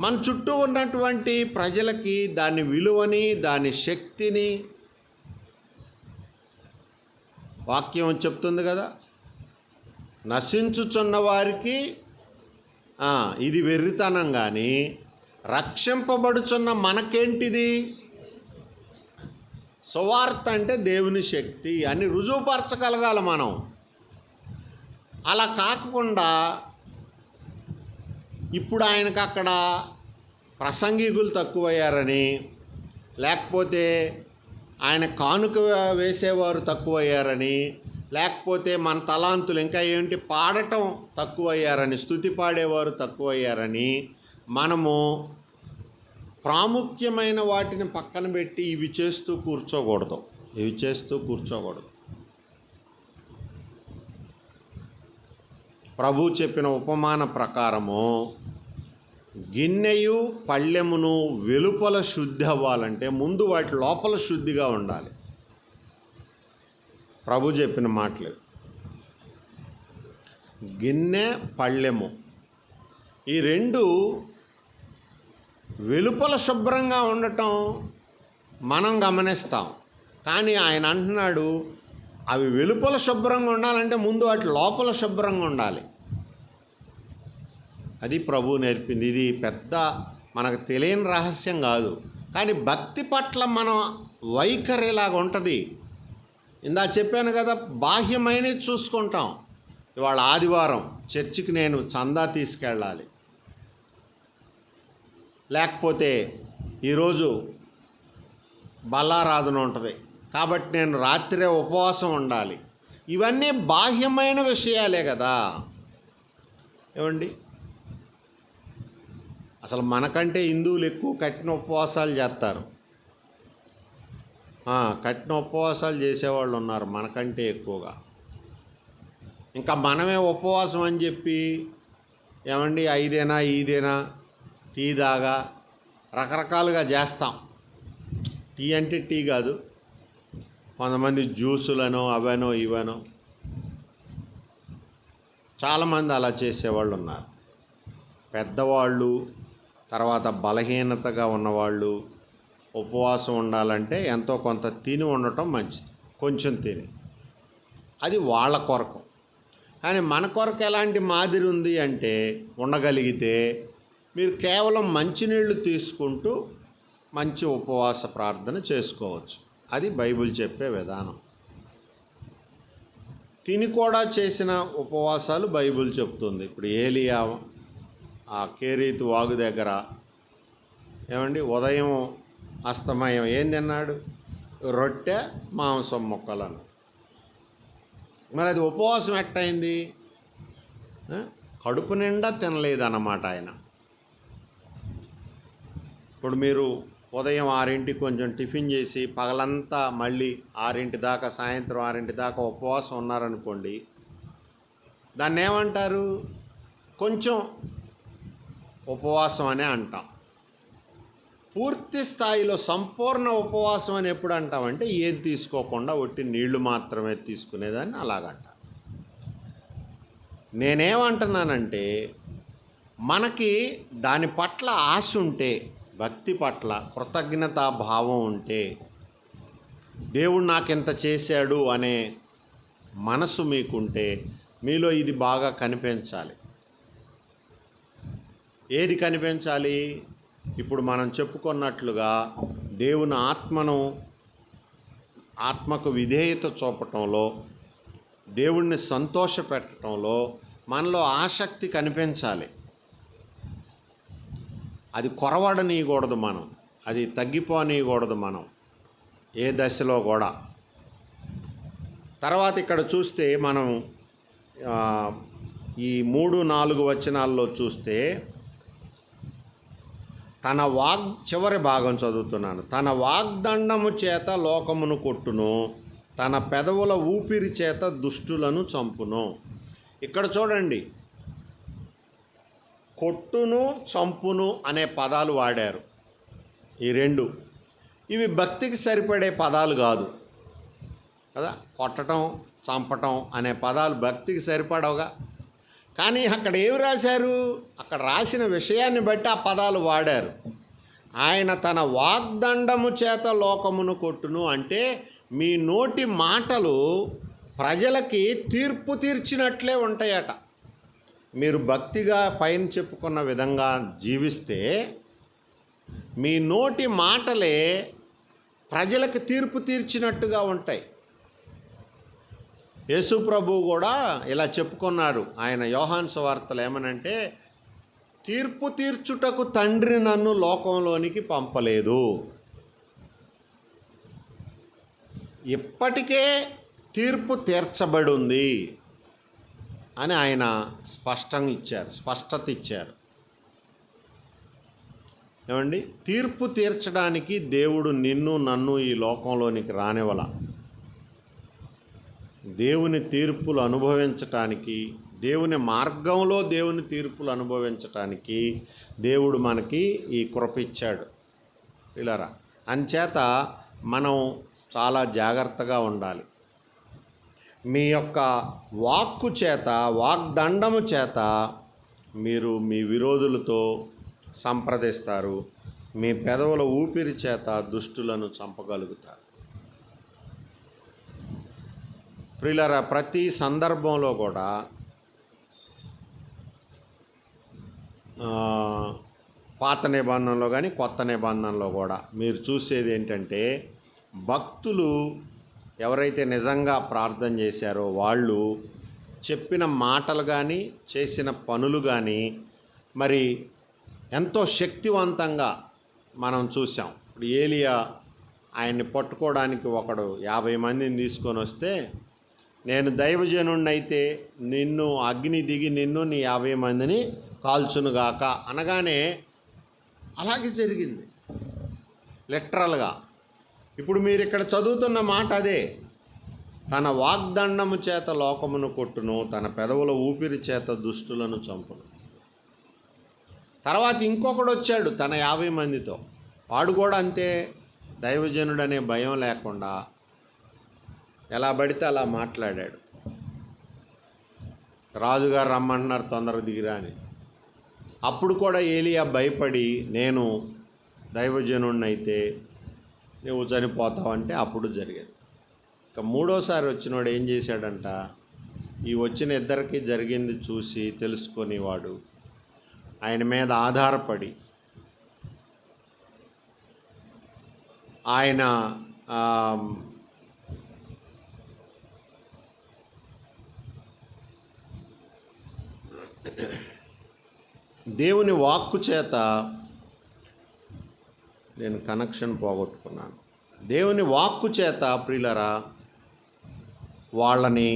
మన చుట్టూ ఉన్నటువంటి ప్రజలకి దాని విలువని, దాని శక్తిని వాక్యం చెప్తుంది కదా. నశించుచున్న వారికి ఇది వెర్రితనం, కానీ రక్షింపబడుచున్న మనకేంటిది? సువార్త అంటే దేవుని శక్తి అని రుజువుపరచగలగాలి మనం. అలా కాకుండా ఇప్పుడు ఆయనకు అక్కడ ప్రసంగికులు తక్కువయ్యారని, లేకపోతే ఆయన కానుక వేసేవారు తక్కువయ్యారని, లేకపోతే మన తలాంతులు ఇంకా ఏంటి పాడటం తక్కువయ్యారని, స్తుతి పాడేవారు తక్కువయ్యారని మనము ప్రాముఖ్యమైన వాటిని పక్కన పెట్టి ఇవి చేస్తూ కూర్చోకూడదు. ప్రభు చెప్పిన ఉపమాన ప్రకారము గిన్నెయు పళ్ళెమును వెలుపల శుద్ధి అవ్వాలంటే ముందు వాటి లోపల శుద్ధిగా ఉండాలి. ప్రభు చెప్పిన మాటలు. గిన్నె, పళ్ళెము ఈ రెండు వెలుపల శుభ్రంగా ఉండటం మనం గమనిస్తాం. కానీ ఆయన అంటున్నాడు, అవి వెలుపల శుభ్రంగా ఉండాలంటే ముందు వాటి లోపల శుభ్రంగా ఉండాలి. అది ప్రభువు నేర్పింది. ఇది పెద్ద మనకు తెలియని రహస్యం కాదు. కానీ భక్తి పట్ల మనం వైఖరి ఇలాగ ఉంటుంది. ఇందా చెప్పాను కదా, బాహ్యమైనవి చూసుకుంటాం. ఇవాళ ఆదివారం చర్చికి నేను చందా తీసుకెళ్ళాలి, లేకపోతే ఈరోజు బల్లారాధన ఉంటుంది కాబట్టి నేను రాత్రే ఉపవాసం ఉండాలి. ఇవన్నీ బాహ్యమైన విషయాలే కదా. ఏమండి, అసలు మనకంటే హిందువులు ఎక్కువ కఠిన ఉపవాసాలు చేస్తారు. కఠిన ఉపవాసాలు చేసేవాళ్ళు ఉన్నారు మనకంటే ఎక్కువగా. ఇంకా మనమే ఉపవాసం అని చెప్పి ఏమండి 5 ఈదేనా టీ దాగా రకరకాలుగా చేస్తాం. టీ అంటే టీ కాదు, కొంతమంది జ్యూసులనో అవనో ఇవనో చాలామంది అలా చేసేవాళ్ళు ఉన్నారు. పెద్దవాళ్ళు, తర్వాత బలహీనతగా ఉన్నవాళ్ళు ఉపవాసం ఉండాలంటే ఎంతో కొంత తిని ఉండటం మంచిది, కొంచెం తిని. అది వాళ్ళ కొరకు. కానీ మన కొరకు ఎలాంటి మాదిరి ఉంది అంటే, ఉండగలిగితే మీరు కేవలం మంచినీళ్ళు తీసుకుంటూ మంచి ఉపవాస ప్రార్థన చేసుకోవచ్చు. అది బైబిల్ చెప్పే విధానం. తిని కూడా చేసిన ఉపవాసాలు బైబిల్ చెప్తుంది. ఇప్పుడు ఏలియా ఆ కేరీతు వాగు దగ్గర ఏమండి ఉదయం అస్తమయం ఏం తిన్నాడు? రొట్టె మాంసం ముక్కలను. మరి అది ఉపవాసం ఎట్టయింది? కడుపు నిండా తినలేదన్నమాట ఆయన. ఇప్పుడు మీరు ఉదయం 6ంటికి కొంచెం టిఫిన్ చేసి పగలంతా మళ్ళీ 6 దాకా, సాయంత్రం 6 దాకా ఉపవాసం ఉన్నారనుకోండి, దాన్ని ఏమంటారు? కొంచెం ఉపవాసం అనే అంటాం. పూర్తి స్థాయిలో సంపూర్ణ ఉపవాసం అని ఎప్పుడు అంటామంటే ఏది తీసుకోకుండా ఒట్టి నీళ్లు మాత్రమే తీసుకునేదాన్ని అలాగంట. నేనేమంటున్నానంటే, మనకి దాని పట్ల ఆశ ఉంటే, భక్తి పట్ల కృతజ్ఞతా భావం ఉంటే, దేవుడు నాకెంత చేశాడు అనే మనసు మీకుంటే మీలో ఇది బాగా కనిపించాలి. ఏది కనిపించాలి? ఇప్పుడు మనం చెప్పుకున్నట్లుగా దేవుని ఆత్మకు విధేయత చూపటంలో, దేవుణ్ణి సంతోషపెట్టడంలో మనలో ఆసక్తి కనిపించాలి. అది కొరవడనీయకూడదు మనం, అది తగ్గిపోనీయకూడదు మనం ఏ దశలో కూడా. తర్వాత ఇక్కడ చూస్తే మనం ఈ 3-4 వచనాల్లో చూస్తే చివరి భాగం చదువుతున్నాను. తన వాగ్దండము చేత లోకమును కొట్టును, తన పెదవుల ఊపిరి చేత దుష్టులను చంపును. ఇక్కడ చూడండి, కొట్టును చంపును అనే పదాలు వాడారు. ఈ రెండు ఇవి భక్తికి సరిపడే పదాలు కాదు కదా. కొట్టడం, చంపటం అనే పదాలు భక్తికి సరిపడవుగా. కానీ అక్కడ ఏమి రాశారు? అక్కడ రాసిన విషయాన్ని బట్టి ఆ పదాలు వాడారు. ఆయన తన వాగ్దండము చేత లోకమును కొట్టును అంటే మీ నోటి మాటలు ప్రజలకి తీర్పు తీర్చినట్లే ఉంటాయట. మీరు భక్తిగా పైన చెప్పుకున్న విధంగా జీవిస్తే మీ నోటి మాటలే ప్రజలకు తీర్పు తీర్చినట్టుగా ఉంటాయి. యేసు ప్రభువు కూడా ఇలా చెప్పుకున్నారు. ఆయన యోహాను సువార్తలో ఏమనంటే, తీర్పు తీర్చుటకు తండ్రి నన్ను లోకంలోనికి పంపలేదు, ఇప్పటికే తీర్పు తీర్చబడి ఉంది అని ఆయన స్పష్టత ఇచ్చారు. ఏమండి, తీర్పు తీర్చడానికి దేవుడు నిన్ను నన్ను ఈ లోకంలోనికి రానివ్వాల. దేవుని తీర్పులు అనుభవించటానికి, దేవుని మార్గంలో దేవుని తీర్పులు అనుభవించటానికి దేవుడు మనకి ఈ కృప ఇచ్చాడు. ఇలారా అంచేత మనం చాలా జాగ్రత్తగా ఉండాలి. మీ యొక్క వాక్కు చేత, వాగ్దండము చేత మీరు మీ విరోధులతో సంప్రదిస్తారు, మీ పెదవుల ఊపిరి చేత దుష్టులను చంపగలుగుతారు. ప్రియులారా, ప్రతి సందర్భంలో కూడా ఆ, పాత నిబంధనలో కానీ కొత్త నిబంధనలో కూడా మీరు చూసేది ఏంటంటే భక్తులు ఎవరైతే నిజంగా ప్రార్థన చేశారో వాళ్ళు చెప్పిన మాటలు కానీ చేసిన పనులు కానీ మరి ఎంతో శక్తివంతంగా మనం చూసాం. ఇప్పుడు ఏలియా ఆయన్ని పట్టుకోవడానికి ఒకడు 50 మందిని తీసుకొని వస్తే, నేను దైవజనుడినైతే నిన్ను అగ్ని దిగి నిన్ను నీ 50 మందిని కాల్చునుగాక అనగానే అలాగే జరిగింది లిటరల్గా. ఇప్పుడు మీరు ఇక్కడ చదువుతున్న మాట అదే. తన వాగ్దండము చేత లోకమును కొట్టును, తన పెదవుల ఊపిరి చేత దుష్టులను చంపును. తర్వాత ఇంకొకడు వచ్చాడు తన 50 మందితో. వాడు కూడా అంతే, దైవజనుడనే భయం లేకుండా ఎలా పడితే అలా మాట్లాడాడు. రాజుగారు రమ్మంటున్నారు, తొందరగా దిగిరా అని. అప్పుడు కూడా ఏలియా భయపడి, నేను దైవజనుడినైతే నువ్వు చనిపోతావంటే అప్పుడు జరిగేది. ఇక మూడోసారి వచ్చినవాడు ఏం చేశాడంట, ఈ వచ్చిన ఇద్దరికి జరిగింది చూసి తెలుసుకొని వాడు ఆయన మీద ఆధారపడి ఆయన దేవుని వాక్కు చేత, నేను కనెక్షన్ పోగొట్టుకున్నాను, దేవుని వాక్కు చేత ప్రియులరా వాళ్ళని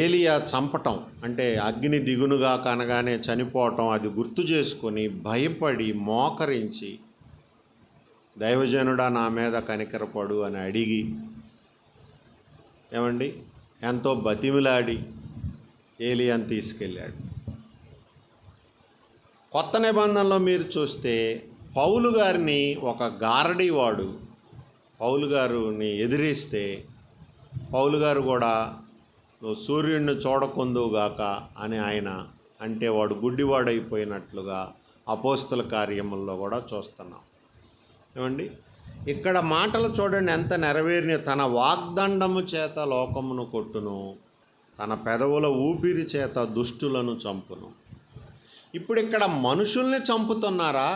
ఏలియా చంపటం అంటే అగ్ని దిగునుగా కనగానే చనిపోవటం అది గుర్తు చేసుకొని భయపడి మోకరించి, దైవజనుడా నా మీద కనికరపడు అని అడిగి, ఏమండి ఎంతో బతిమిలాడి ఏలియాని తీసుకెళ్ళాడు. కొత్త నిబంధనలో మీరు చూస్తే పౌలు గారిని ఒక గారడీవాడు పౌలు గారిని ఎదిరిస్తే పౌలు గారు కూడా నువ్వు సూర్యుడిని చూడకుందువుగాక అని ఆయన అంటే వాడు గుడ్డివాడైపోయినట్లుగా అపోస్తల కార్యముల్లో కూడా చూస్తున్నాం. ఏమండి ఇక్కడ మాటలు చూడండి ఎంత నెరవేరిన. తన వాగ్దండము చేత లోకమును కొట్టును, తన పెదవుల ఊపిరి చేత దుష్టులను చంపును. ఇప్పుడు ఇక్కడ మనుషుల్ని చంపుతున్నారా,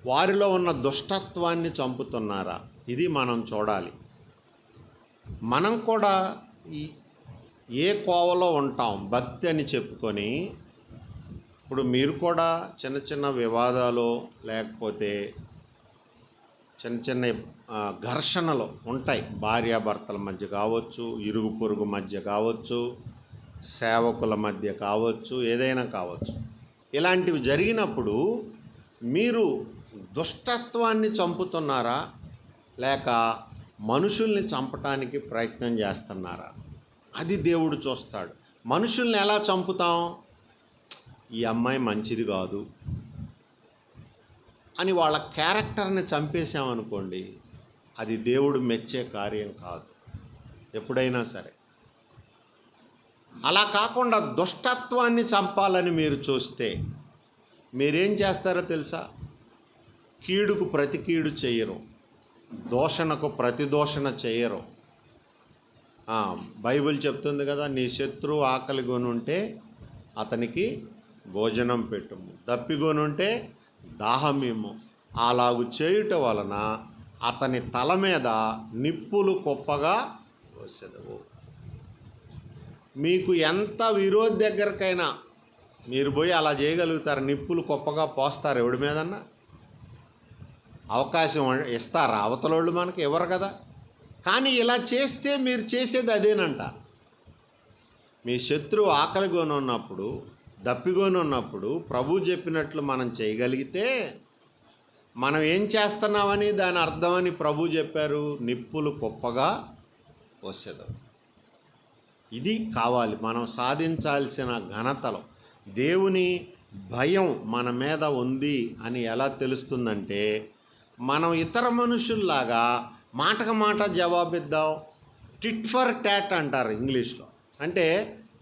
వారిలో ఉన్న దుష్టత్వాన్ని చంపుతున్నారా? ఇది మనం చూడాలి. మనం కూడా ఏ కోవలో ఉంటాం భక్తి అని చెప్పుకొని. ఇప్పుడు మీరు కూడా చిన్న చిన్న వివాదాలు లేకపోతే చిన్న చిన్న ఘర్షణలు ఉంటాయి, భార్యాభర్తల మధ్య కావచ్చు, ఇరుగు పొరుగు మధ్య కావచ్చు, సేవకుల మధ్య కావచ్చు, ఏదైనా కావచ్చు. ఇలాంటివి జరిగినప్పుడు మీరు దుష్టత్వాన్ని చంపుతున్నారా లేక మనుషుల్ని చంపటానికి ప్రయత్నం చేస్తున్నారా? అది దేవుడు చూస్తాడు. మనుషుల్ని ఎలా చంపుతాం, ఈ అమ్మాయి మంచిది కాదు అని వాళ్ళ క్యారెక్టర్ని చంపేశామనుకోండి, అది దేవుడు మెచ్చే కార్యం కాదు ఎప్పుడైనా సరే. అలా కాకుండా దుష్టత్వాన్ని చంపాలని మీరు చూస్తే మీరేం చేస్తారో తెలుసా? కీడుకు ప్రతి కీడు చేయరు, దోషణకు ప్రతి దోషణ చేయరు. బైబిల్ చెప్తుంది కదా, నీ శత్రువు ఆకలిగొనుంటే అతనికి భోజనం పెట్టుము, దప్పిగొనుంటే దాహమేమో. అలాగు చేయుట వలన అతని తల మీద నిప్పులు కుప్పగా పోసెదవు. మీకు ఎంత విరోధి దగ్గరకైనా మీరు పోయి అలా చేయగలుగుతారు, నిప్పులు కుప్పగా పోస్తారు. ఎవడి మీదన్నా అవకాశం ఇస్తారా? అవతలోళ్ళు మనకి ఇవ్వరు కదా. కానీ ఇలా చేస్తే మీరు చేసేది అదేనంట. మీ శత్రువు ఆకలిగొని ఉన్నప్పుడు, దప్పిగొని ఉన్నప్పుడు ప్రభు చెప్పినట్లు మనం చేయగలిగితే మనం ఏం చేస్తున్నామని దాని అర్థమని ప్రభు చెప్పారు, నిప్పులు కుప్పగా పోసేదాం. ఇది కావాలి మనం సాధించాల్సిన ఘనతలో. దేవుని భయం మన మీద ఉంది అని ఎలా తెలుస్తుందంటే, మనం ఇతర మనుషుల్లాగా మాటకు మాట జవాబిద్దాం. టిట్ ఫర్ టాట్ అంటారు ఇంగ్లీష్లో. అంటే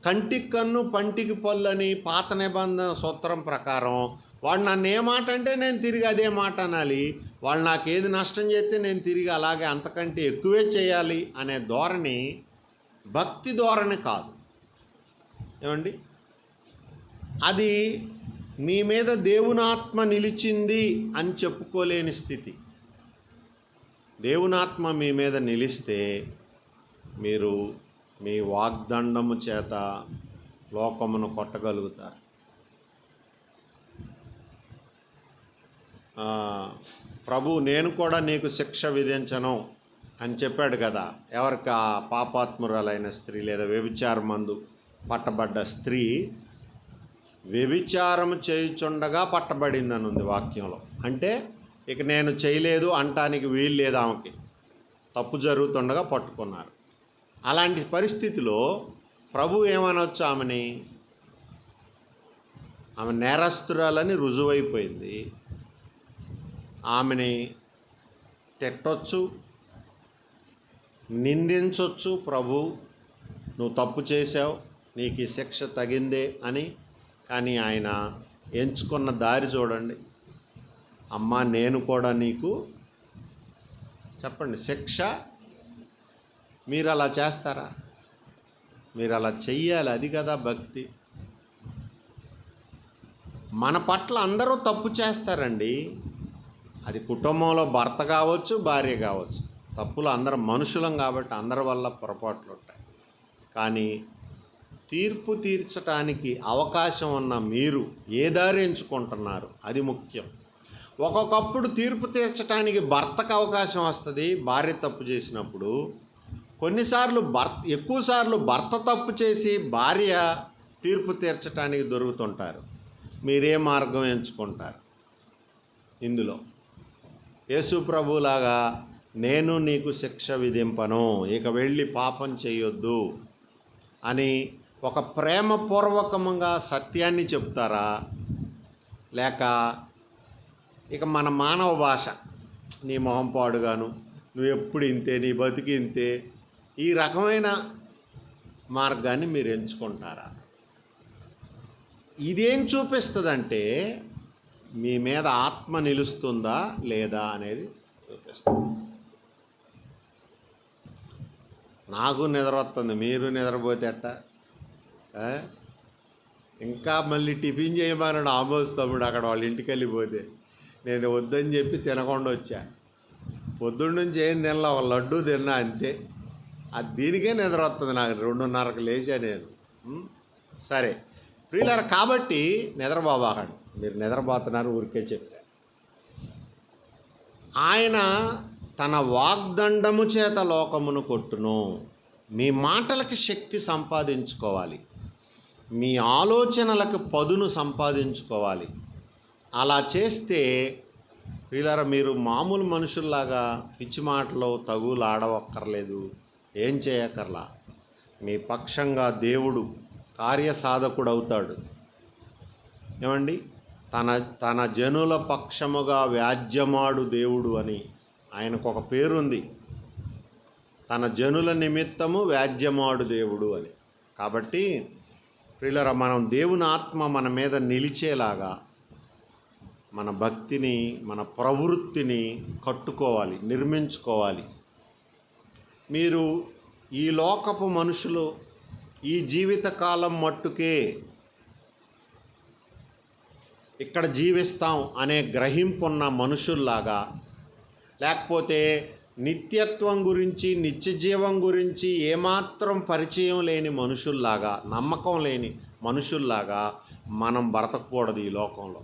కంటికి కన్ను పంటికి పళ్ళు అని పాత నిబంధన సూత్రం ప్రకారం వాడు నన్ను ఏ మాట అంటే నేను తిరిగి అదే మాట అనాలి, వాళ్ళు నాకు ఏది నష్టం చేస్తే నేను తిరిగి అలాగే అంతకంటే ఎక్కువే చేయాలి అనే ధోరణి భక్తి ధోరణి కాదు. ఏమండి, అది మీ మీద దేవుని ఆత్మ నిలిచింది అని చెప్పుకోలేని స్థితి. దేవుని ఆత్మ మీ మీద నిలిస్తే మీరు మీ వాగ్దండము చేత లోకమును కొట్టగలుగుతారు. ప్రభు నేను కూడా నీకు శిక్ష విధించను అని చెప్పాడు కదా. ఎవరికి? ఆ పాపాత్మురాలైన స్త్రీ లేదా వ్యభిచారమందు పట్టబడ్డ స్త్రీ వ్యభిచారం చేయుచుండగా పట్టబడిందని ఉంది వాక్యంలో. అంటే ఇక నేను చేయలేదు అంటానికి వీలు లేదు ఆమెకి. తప్పు జరుగుతుండగా పట్టుకున్నారు. అలాంటి పరిస్థితిలో ప్రభు ఏమనొచ్చు ఆమెని? ఆమె నేరస్తురాలని రుజువైపోయింది. ఆమెని తిట్టొచ్చు, నిందించవచ్చు. ప్రభు నువ్వు తప్పు చేశావు, నీకు ఈ శిక్ష తగిందే అని. కానీ ఆయన ఎంచుకున్న దారి చూడండి. అమ్మా నేను కూడా నీకు చెప్పండి శిక్ష. మీరు అలా చేస్తారా? మీరు అలా చెయ్యాలి. అది కదా భక్తి. మన పట్ల అందరూ తప్పు చేస్తారండి. అది కుటుంబంలో భర్త కావచ్చు, భార్య కావచ్చు. తప్పులు అందరం మనుషులం కాబట్టి అందరి వల్ల పొరపాట్లు ఉంటాయి. కానీ తీర్పు తీర్చడానికి అవకాశం ఉన్న మీరు ఏ దారి ఎంచుకుంటున్నారు అది ముఖ్యం. ఒక్కొక్కప్పుడు తీర్పు తీర్చడానికి భర్తకు అవకాశం వస్తుంది భార్య తప్పు చేసినప్పుడు. కొన్నిసార్లు ఎక్కువసార్లు భర్త తప్పు చేసి భార్య తీర్పు తీర్చడానికి దొరుకుతుంటారు. మీరే మార్గం ఎంచుకుంటారు? ఇందులో యేసు ప్రభులాగా నేను నీకు శిక్ష విధింపను, ఇక వెళ్ళి పాపం చేయొద్దు అని ఒక ప్రేమపూర్వకంగా సత్యాన్ని చెప్తారా? లేక ఇక మన మానవ భాష, నీ మొహం పాడుగాను, నువ్వు ఎప్పుడు ఇంతే, నీ బతికి ఇంతే, ఈ రకమైన మార్గాన్ని మీరు ఎంచుకుంటారా? ఇదేం చూపిస్తుందంటే మీ మీద ఆత్మ నిలుస్తుందా లేదా అనేది చూపిస్తుంది. నాకు నిద్ర వస్తుంది, మీరు నిద్రపోతే ఎట్ట? ఇంకా మళ్ళీ టిఫిన్ చేయమన్నాడు ఆమోస్ తమ్ముడు అక్కడ వాళ్ళ ఇంటికి వెళ్ళిపోతే. నేను వద్దని చెప్పి తినకుండా వచ్చా. పొద్దున్న నుంచి ఏం తినలా, ఒక లడ్డు తిన్నా అంతే. అది దీనికే నిద్ర వస్తుంది నాకు. 2:30కు లేచా నేను. సరే ప్రియులారా, కాబట్టి నిద్రపోబాకండి. మీరు నిద్రపోతున్నారు ఊరికే చెప్పా. ఆయన తన వాగ్దండము చేత లోకమును కొట్టును. మీ మాటలకి శక్తి సంపాదించుకోవాలి, మీ ఆలోచనలకు పదును సంపాదించుకోవాలి. అలా చేస్తే ప్రియులారా మీరు మామూలు మనుషుల్లాగా పిచ్చి మాటలు తగులు ఆడవక్కర్లేదు, ఏం చేయక్కర్లా. మీ పక్షంగా దేవుడు కార్యసాధకుడు అవుతాడు. ఏమండి? తన జనుల పక్షముగా వ్యాజ్యమాడు దేవుడు అని ఆయనకు ఒక పేరుంది. తన జనుల నిమిత్తము వ్యాజ్యమాడు దేవుడు అని. కాబట్టి ప్రియులారా మనం దేవుని ఆత్మ మన మీద నిలిచేలాగా మన భక్తిని, మన ప్రవృత్తిని కట్టుకోవాలి, నిర్మించుకోవాలి. మీరు ఈ లోకపు మనుషులు ఈ జీవితకాలం మట్టుకే ఇక్కడ జీవిస్తాం అనే గ్రహింపున్న మనుషుల్లాగా, లేకపోతే నిత్యత్వం గురించి, నిత్యజీవం గురించి ఏమాత్రం పరిచయం లేని మనుషుల్లాగా, నమ్మకం లేని మనుషుల్లాగా మనం బ్రతకూడదు ఈ లోకంలో.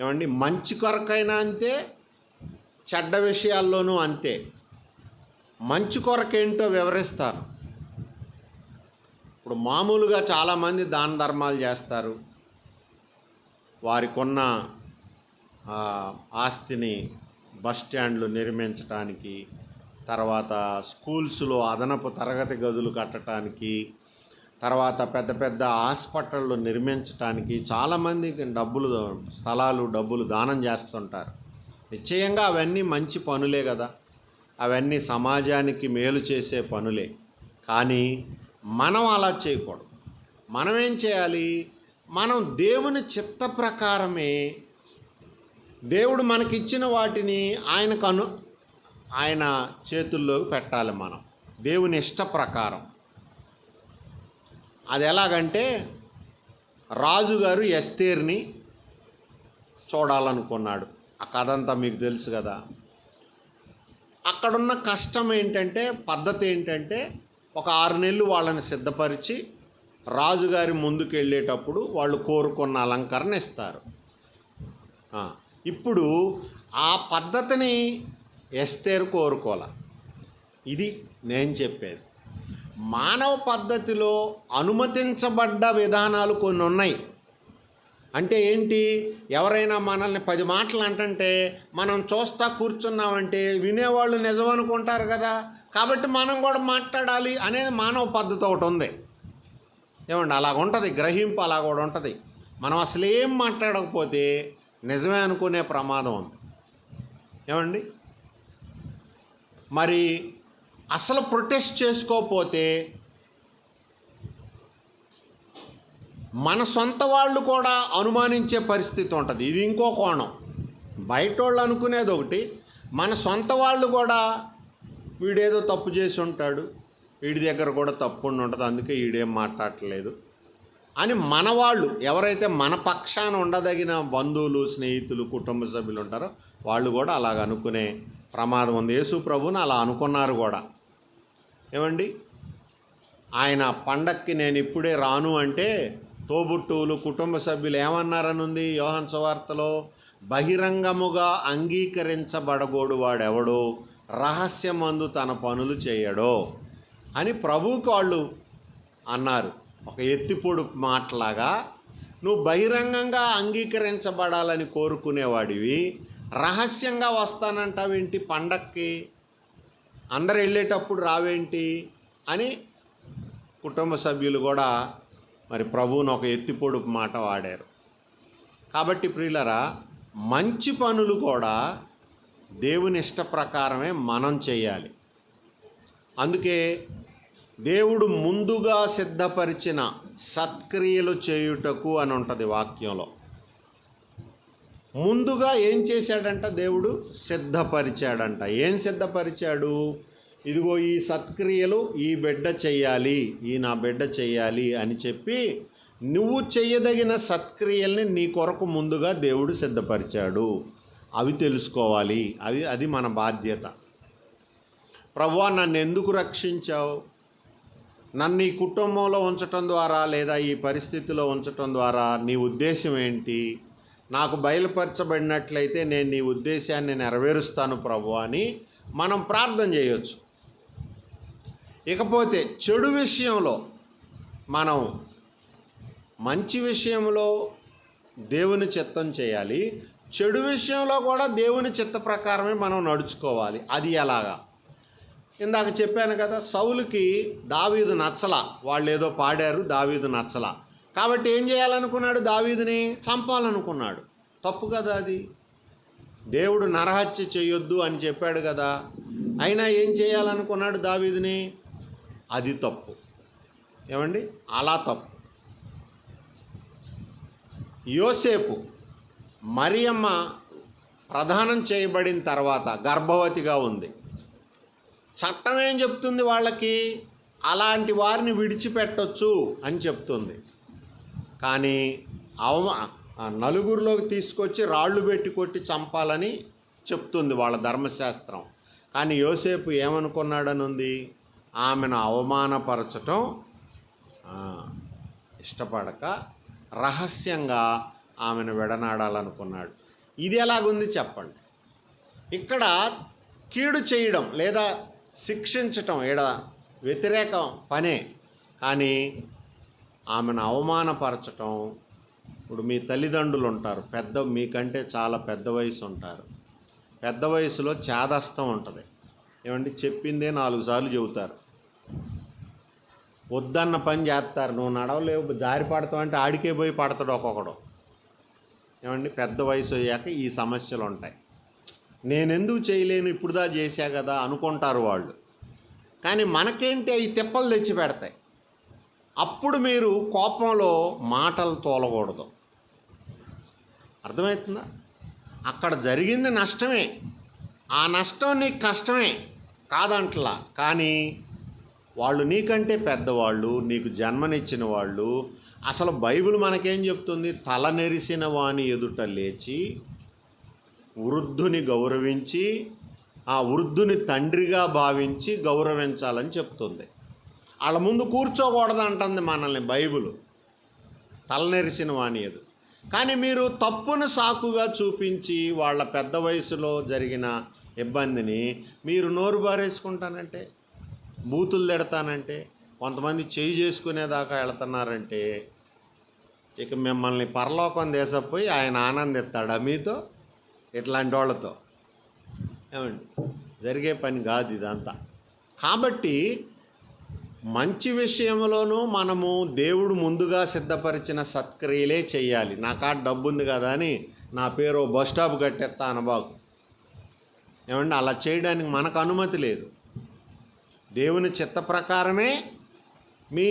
ఏమండి? మంచి కొరకైనా అంతే, చెడ్డ విషయాల్లోనూ అంతే. మంచి కొరకేంటో వివరిస్తాను. ఇప్పుడు మామూలుగా చాలామంది దాన ధర్మాలు చేస్తారు. వారికి ఉన్న ఆస్తిని బస్ స్టాండ్లు నిర్మించడానికి, తర్వాత స్కూల్స్లో అదనపు తరగతి గదులు కట్టడానికి, తర్వాత పెద్ద పెద్ద హాస్పిటళ్ళు నిర్మించడానికి చాలామంది డబ్బులు దానం చేస్తుంటారు. నిశ్చయంగా అవన్నీ మంచి పనులే కదా, అవన్నీ సమాజానికి మేలు చేసే పనులే. కానీ మనం అలా చేయకూడదు. మనం ఏం చేయాలి? మనం దేవుని చిత్త ప్రకారమే, దేవుడు మనకిచ్చిన వాటిని ఆయన చేతుల్లోకి పెట్టాలి. మనం దేవుని ఇష్ట ప్రకారం. అది ఎలాగంటే రాజుగారు ఎస్తేర్ని చూడాలనుకున్నాడు. ఆ కథ అంతా మీకు తెలుసు కదా. అక్కడున్న కష్టం ఏంటంటే, పద్ధతి ఏంటంటే, ఒక 6 నెలలు వాళ్ళని సిద్ధపరిచి రాజుగారి ముందుకు వెళ్ళేటప్పుడు వాళ్ళు కోరుకున్న అలంకరణ ఇస్తారు. ఇప్పుడు ఆ పద్ధతిని ఎస్తేరు కోరుకోవాలి. ఇది నేను చెప్పేది. మానవ పద్ధతిలో అనుమతించబడ్డ విధానాలు కొన్ని ఉన్నాయి. అంటే ఏంటి, ఎవరైనా మనల్ని 10 మాటలు అంటుంటే మనం చూస్తా కూర్చున్నామంటే వినేవాళ్ళు నిజం అనుకుంటారు కదా, కాబట్టి మనం కూడా మాట్లాడాలి అనేది మానవ పద్ధతి ఒకటి ఉంది. ఏమండి, అలాగ ఉంటుంది, గ్రహింపు అలా కూడా ఉంటుంది. మనం అసలు ఏం మాట్లాడకపోతే నిజమే అనుకునే ప్రమాదం ఉంది. ఏమండి, మరి అసలు ప్రొటెస్ట్ చేసుకోకపోతే మన సొంత వాళ్ళు కూడా అనుమానించే పరిస్థితి ఉంటుంది. ఇది ఇంకో కోణం. బయట వాళ్ళు అనుకునేది ఒకటి, మన సొంత వాళ్ళు కూడా వీడేదో తప్పు చేసి ఉంటాడు, వీడి దగ్గర కూడా తప్పు ఉండి ఉంటుంది, అందుకే వీడేం మాట్లాడట్లేదు అని మన వాళ్ళు ఎవరైతే మన పక్షాన ఉండదగిన బంధువులు, స్నేహితులు, కుటుంబ సభ్యులు ఉంటారో వాళ్ళు కూడా అలాగ అనుకునే ప్రమాదం ఉంది. యేసు ప్రభువుని అలా అనుకున్నారు కూడా. ఏమండి, ఆయన పండక్కి నేను ఇప్పుడే రాను అంటే తోబుట్టువులు, కుటుంబ సభ్యులు ఏమన్నారని ఉంది యోహాను సువార్తలో, బహిరంగముగా అంగీకరించబడగోడు వాడెవడో, రహస్యమందు తన పనులు చేయడో అని ప్రభువుకి వాళ్ళు అన్నారు. ఒక ఎత్తిపొడు మాటలాగా, నువ్వు బహిరంగంగా అంగీకరించబడాలని కోరుకునేవాడివి, రహస్యంగా వస్తానంటావేంటి పండక్కి, అందరు వెళ్ళేటప్పుడు రావేంటి అని కుటుంబ సభ్యులు కూడా మరి ప్రభువును ఒక ఎత్తిపొడు మాట వాడారు. కాబట్టి ప్రియులరా, మంచి పనులు కూడా దేవుని ఇష్ట ప్రకారమే మనం చేయాలి. అందుకే దేవుడు ముందుగా సిద్ధపరిచిన సత్క్రియలు చేయుటకు అని ఉంటుంది వాక్యంలో. ముందుగా ఏం చేశాడంట, దేవుడు సిద్ధపరిచాడంట. ఏం సిద్ధపరిచాడు, ఇదిగో ఈ సత్క్రియలు ఈ బిడ్డ చెయ్యాలి, ఈ నా బిడ్డ చెయ్యాలి అని చెప్పి నువ్వు చెయ్యదగిన సత్క్రియల్ని నీ కొరకు ముందుగా దేవుడు సిద్ధపరిచాడు. అవి తెలుసుకోవాలి, అది మన బాధ్యత. ప్రభువా, నన్ను ఎందుకు రక్షించావు, నన్ను ఈ కుటుంబంలో ఉంచటం ద్వారా లేదా ఈ పరిస్థితిలో ఉంచటం ద్వారా నీ ఉద్దేశం ఏంటి, నాకు బయలుపరచబడినట్లయితే నేను నీ ఉద్దేశాన్ని నెరవేరుస్తాను ప్రభువా అని మనం ప్రార్థన చేయొచ్చు. ఇకపోతే చెడు విషయంలో మనం మంచి విషయంలో దేవుని చిత్తం చేయాలి, చెడు విషయంలో కూడా దేవుని చిత్త ప్రకారమే మనం నడుచుకోవాలి. అది ఎలాగా, ఇందాక చెప్పాను కదా, సౌలుకి దావీదు నచ్చల, వాళ్ళు ఏదో పాడారు, దావీదు నచ్చల, కాబట్టి ఏం చేయాలనుకున్నాడు, దావీదుని చంపాలనుకున్నాడు. తప్పు కదా అది. దేవుడు నరహత్య చేయొద్దు అని చెప్పాడు కదా, అయినా ఏం చేయాలనుకున్నాడు దావీదుని, అది తప్పు. ఏమండి, అలా తప్పు. యోసేపు మరియమ్మ ప్రదానం చేయబడిన తర్వాత గర్భవతిగా ఉంది. చట్టం ఏం చెప్తుంది వాళ్ళకి, అలాంటి వారిని విడిచిపెట్టొచ్చు అని చెప్తుంది. కానీ నలుగురిలోకి తీసుకొచ్చి రాళ్ళు పెట్టి కొట్టి చంపాలని చెప్తుంది వాళ్ళ ధర్మశాస్త్రం. కానీ యోసేపు ఏమనుకున్నాడని ఉంది, ఆమెను అవమానపరచటం ఇష్టపడక రహస్యంగా ఆమెను విడనాడాలనుకున్నాడు. ఇది ఎలాగుంది చెప్పండి. ఇక్కడ కీడు చేయడం లేదా శిక్షించటం ఈడ వ్యతిరేకం పనే, కానీ ఆమెను అవమానపరచటం. ఇప్పుడు మీ తల్లిదండ్రులు ఉంటారు, మీకంటే చాలా పెద్ద వయసు ఉంటారు. పెద్ద వయసులో చేదస్తం ఉంటుంది. ఏమంటే చెప్పిందే 4 సార్లు చెబుతారు, వద్దన్న పని చేస్తారు. నువ్వు నడవలేవు, జారి పడతావు అంటే ఆడికే పోయి పడతాడు ఒక్కొక్కడు. ఏమండి, పెద్ద వయసు అయ్యాక ఈ సమస్యలు ఉంటాయి. నేనెందుకు చేయలేను, ఇప్పుడుదా చేశా కదా అనుకుంటారు వాళ్ళు. కానీ మనకేంటి, అవి తిప్పలు తెచ్చి పెడతాయి. అప్పుడు మీరు కోపంలో మాటలు తోలకూడదు. అర్థమవుతుందా? అక్కడ జరిగింది నష్టమే, ఆ నష్టం నీకు కష్టమే కాదంటలా. కానీ వాళ్ళు నీకంటే పెద్దవాళ్ళు, నీకు జన్మనిచ్చిన వాళ్ళు, అసలు బైబిల్ మనకేం చెప్తుంది? తల నెరిసిన వాని ఎదుట లేచి వృద్ధుని గౌరవించి ఆ వృద్ధుని తండ్రిగా భావించి గౌరవించాలని చెప్తుంది. వాళ్ళ ముందు కూర్చోకూడదు అంటుంది మనల్ని బైబిల్, తలనెరిసిన వాని ఎదుట. కానీ మీరు తప్పును సాకుగా చూపించి వాళ్ళ పెద్ద వయసులో జరిగిన ఇబ్బందిని మీరు నోరు బారేసుకుంటానంటే, బూతులు తిడతానంటే, కొంతమంది చేయి చేసుకునేదాకా వెళుతున్నారంటే ఇక మిమ్మల్ని పరలోకం దేశపోయి ఆయన ఆనందిస్తాడా మీతో? ఇట్లాంటి వాళ్ళతో ఏమండి? జరిగే పని కాదు ఇదంతా. కాబట్టి మంచి విషయంలోనూ మనము దేవుడు ముందుగా సిద్ధపరిచిన సత్క్రియలే చేయాలి. నా కాడ డబ్బు ఉంది కదా అని నా పేరు బస్ స్టాప్ కట్టేస్తా అనబాకు. ఏమండి? అలా చేయడానికి మనకు అనుమతి లేదు. దేవుని చిత్త ప్రకారమే మీ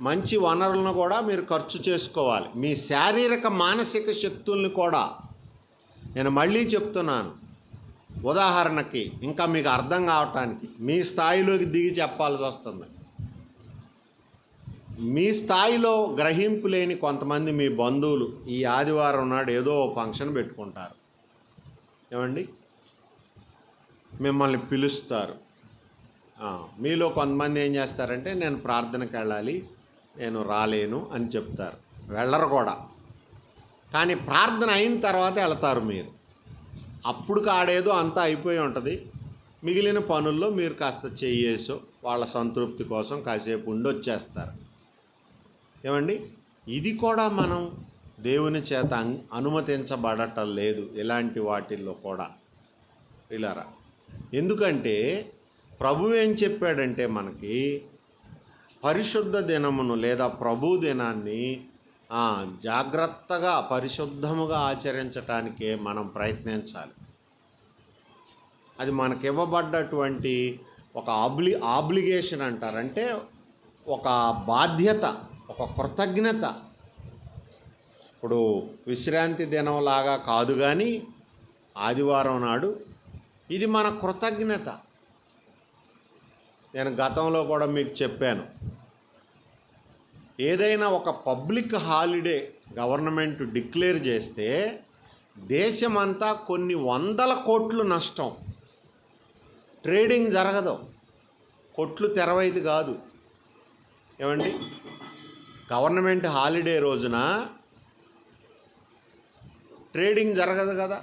మంచి వనరులను కూడా మీరు ఖర్చు చేసుకోవాలి. మీ శారీరక మానసిక శక్తుల్ని కూడా. నేను మళ్ళీ చెప్తున్నాను, ఉదాహరణకి ఇంకా మీకు అర్థం కావటానికి మీ స్థాయిలోకి దిగి చెప్పాల్సి వస్తుంది. మీ స్థాయిలో గ్రహింపు లేని కొంతమంది మీ బంధువులు ఈ ఆదివారం నాడు ఏదో ఫంక్షన్ పెట్టుకుంటారు. ఏమండి? మిమ్మల్ని పిలుస్తారు. మీలో కొంతమంది ఏం చేస్తారంటే, నేను ప్రార్థనకి వెళ్ళాలి, నేను రాలేను అని చెప్తారు. వెళ్ళరు కూడా. కానీ ప్రార్థన అయిన తర్వాత వెళ్తారు మీరు. అప్పుడు కాడేదో అంతా అయిపోయి ఉంటుంది. మిగిలిన పనుల్లో మీరు కాస్త చెయ్యేసో వాళ్ళ సంతృప్తి కోసం కాసేపు ఉండి వచ్చేస్తారు. ఏమండి? ఇది కూడా మనం దేవుని చేత అనుమతించబడటం లేదు ఇలాంటి వాటిల్లో కూడా. ఇలారా, ఎందుకంటే ప్రభు ఏం చెప్పాడంటే మనకి పరిశుద్ధ దినమును లేదా ప్రభు దినాన్ని జాగ్రత్తగా పరిశుద్ధముగా ఆచరించటానికే మనం ప్రయత్నించాలి. అది మనకి ఇవ్వబడ్డటువంటి ఒక ఆబ్లిగేషన్ అంటారంటే ఒక బాధ్యత, ఒక కృతజ్ఞత. ఇప్పుడు విశ్రాంతి దినంలాగా కాదు కానీ ఆదివారం నాడు ఇది మన కృతజ్ఞత. నేను గతంలో కూడా మీకు చెప్పాను, ఏదైనా ఒక పబ్లిక్ హాలిడే గవర్నమెంట్ డిక్లేర్ చేస్తే దేశమంతా కొన్ని 100 కోట్లు నష్టం. ట్రేడింగ్ జరగదు, కొట్లు తెరవైదు కాదు. ఏమండి? గవర్నమెంట్ హాలిడే రోజున ట్రేడింగ్ జరగదు కదా.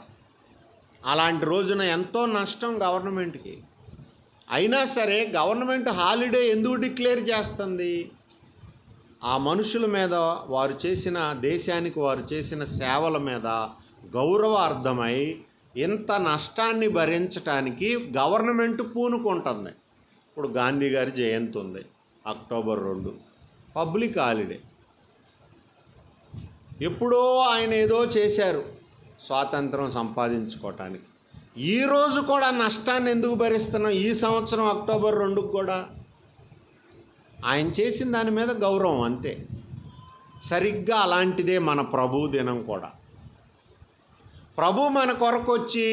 అలాంటి రోజున ఎంతో నష్టం గవర్నమెంట్కి. అయినా సరే గవర్నమెంట్ హాలిడే ఎందుకు డిక్లేర్ చేస్తుంది? ఆ మనుషుల మీద వారు చేసిన, దేశానికి వారు చేసిన సేవల మీద గౌరవార్థమై ఇంత నష్టాన్ని భరించటానికి గవర్నమెంట్ పూనుకుంటుంది. ఇప్పుడు గాంధీ గారి జయంతి ఉంది అక్టోబర్ 2, పబ్లిక్ హాలిడే. ఎప్పుడో ఆయన ఏదో చేశారు స్వాతంత్రం సంపాదించుకోవటానికి. ఈరోజు కూడా నష్టాన్ని ఎందుకు భరిస్తున్నాం? ఈ సంవత్సరం అక్టోబర్ 2కు కూడా ఆయన చేసిన దాని మీద గౌరవం అంతే. సరిగ్గా అలాంటిదే మన ప్రభు దినం కూడా. ప్రభు మన కొరకు వచ్చి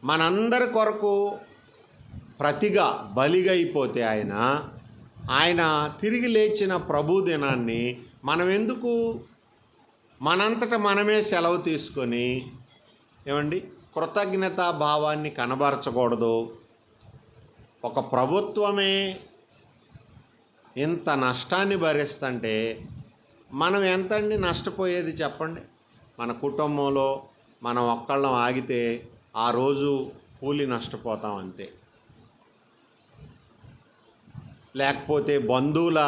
మనందరి కొరకు ప్రతిగా బలిగా అయిపోతే ఆయన తిరిగి లేచిన ప్రభు దినాన్ని మనం ఎందుకు మనంతట మనమే సెలవు తీసుకొని, ఏమండి, కృతజ్ఞతా భావాన్ని కనబరచకూడదు? ఒక ప్రభుత్వమే ఇంత నష్టాన్ని భరిస్తుంటే మనం ఎంతండి నష్టపోయేది చెప్పండి? మన కుటుంబంలో మనం ఒక్కళ్ళం ఆగితే ఆ రోజు కూలి నష్టపోతాం అంతే. లేకపోతే బంధువుల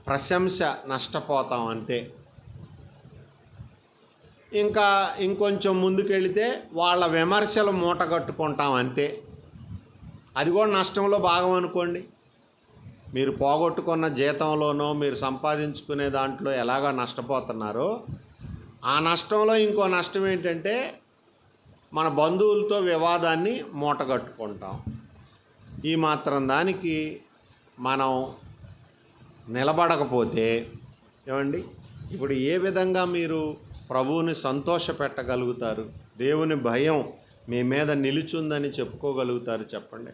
ప్రశంస నష్టపోతాం అంతే. ఇంకా ఇంకొంచెం ముందుకెళితే వాళ్ళ విమర్శలు మూట కట్టుకుంటాం అంతే. అది కూడా నష్టంలో భాగం అనుకోండి. మీరు పోగొట్టుకున్న జీతంలోనో మీరు సంపాదించుకునే దాంట్లో ఎలాగో నష్టపోతున్నారో, ఆ నష్టంలో ఇంకో నష్టం ఏంటంటే మన బంధువులతో వివాదాన్ని మూట కట్టుకుంటాం. ఈ మాత్రం దానికి మనం నిలబడకపోతే, ఏమండి, ఇప్పుడు ఏ విధంగా మీరు ప్రభువుని సంతోషపెట్టగలుగుతారు? దేవుని భయం మీ మీద నిలుచుందని చెప్పుకోగలుగుతారు చెప్పండి?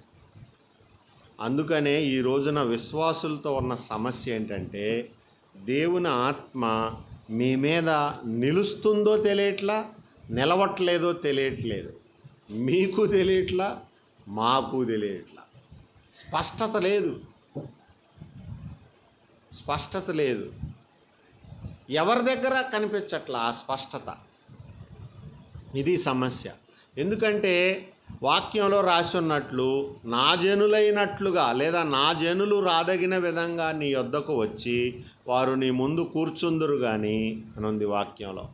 అందుకనే ఈ రోజున విశ్వాసులతో ఉన్న సమస్య ఏంటంటే, దేవుని ఆత్మ మీ మీద నిలుస్తుందో తెలియట్లా, నిలవట్లేదో తెలియట్లేదు. మీకు తెలియట్లా, మాకు తెలియట్లా. స్పష్టత లేదు. ఎవరి దగ్గర కనిపించట్లా ఆ స్పష్టత. ఇది సమస్య. ఎందుకంటే వాక్యంలో రాసి ఉన్నట్లు, నా జనులైనట్లుగా లేదా నా జనులు రాదగిన విధంగా నీ యొద్దకు వచ్చి వారు నీ ముందు కూర్చుందురు కానీ అని ఉంది వాక్యంలో.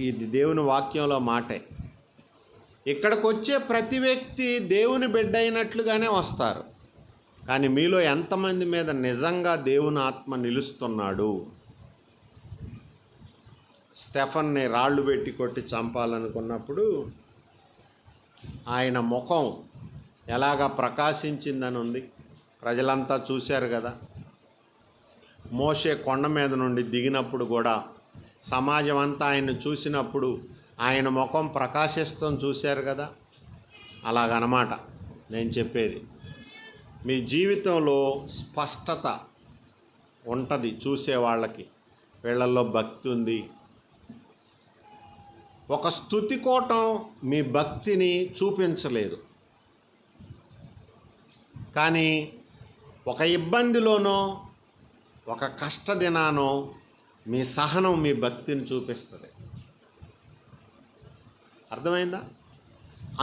ఇది దేవుని వాక్యంలో మాటే. ఇక్కడికి వచ్చే ప్రతి వ్యక్తి దేవుని బిడ్డ అయినట్లుగానే వస్తారు. కానీ మీలో ఎంతమంది మీద నిజంగా దేవుని ఆత్మ నిలుస్తున్నాడు? స్టెఫన్ని రాళ్ళు పెట్టి కొట్టి చంపాలనుకున్నప్పుడు ఆయన ముఖం ఎలాగా ప్రకాశించిందని ఉంది. ప్రజలంతా చూశారు కదా. మోషే కొండ మీద నుండి దిగినప్పుడు కూడా సమాజం అంతా ఆయన్ని చూసినప్పుడు ఆయన ముఖం ప్రకాశిస్తాం చూశారు కదా. అలాగనమాట నేను చెప్పేది. మీ జీవితంలో స్పష్టత ఉంటుంది చూసే వాళ్ళకి. వీళ్ళల్లో భక్తి ఉంది. ఒక స్తుతికోటం మీ భక్తిని చూపించలేదు, కానీ ఒక ఇబ్బందిలోనో ఒక కష్టదినానో మీ సహనం మీ భక్తిని చూపిస్తుంది. అర్థమైందా?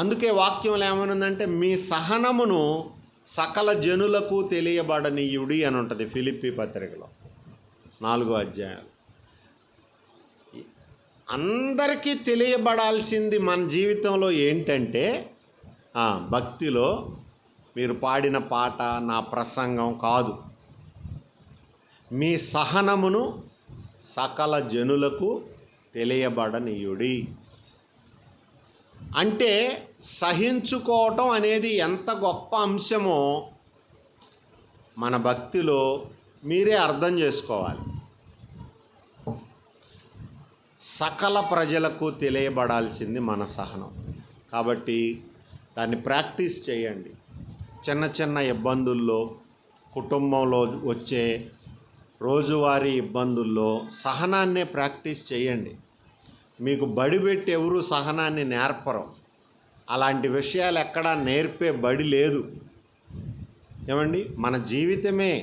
అందుకే వాక్యంలో ఏమనుందంటే మీ సహనమును సకల జనులకు తెలియబడనీయుడి అని ఉంటుంది ఫిలిప్పీ పత్రికలో 4వ అధ్యాయం. అందరికీ తెలియబడాల్సింది మన జీవితంలో ఏంటంటే భక్తిలో మీరు పాడిన పాట, నా ప్రసంగం కాదు. మీ సహనమును సకల జనులకు తెలియబడనీయుడి. అంటే సహించుకోవటం అనేది ఎంత గొప్ప అంశమో మన భక్తిలో మీరే అర్థం చేసుకోవాలి. సకల ప్రజలకు తెలియబడాల్సింది మన సహనం. కాబట్టి దాన్ని ప్రాక్టీస్ చేయండి. చిన్న చిన్న ఇబ్బందుల్లో, కుటుంబంలో వచ్చే రోజువారీ ఇబ్బందుల్లో సహనాన్నే ప్రాక్టీస్ చేయండి. మీకు బడి పెట్టి ఎవరు సహనాన్ని నేర్పరు. అలాంటి విషయాలు ఎక్కడా నేర్పే బడి లేదు. ఏమండి, మన జీవితమే,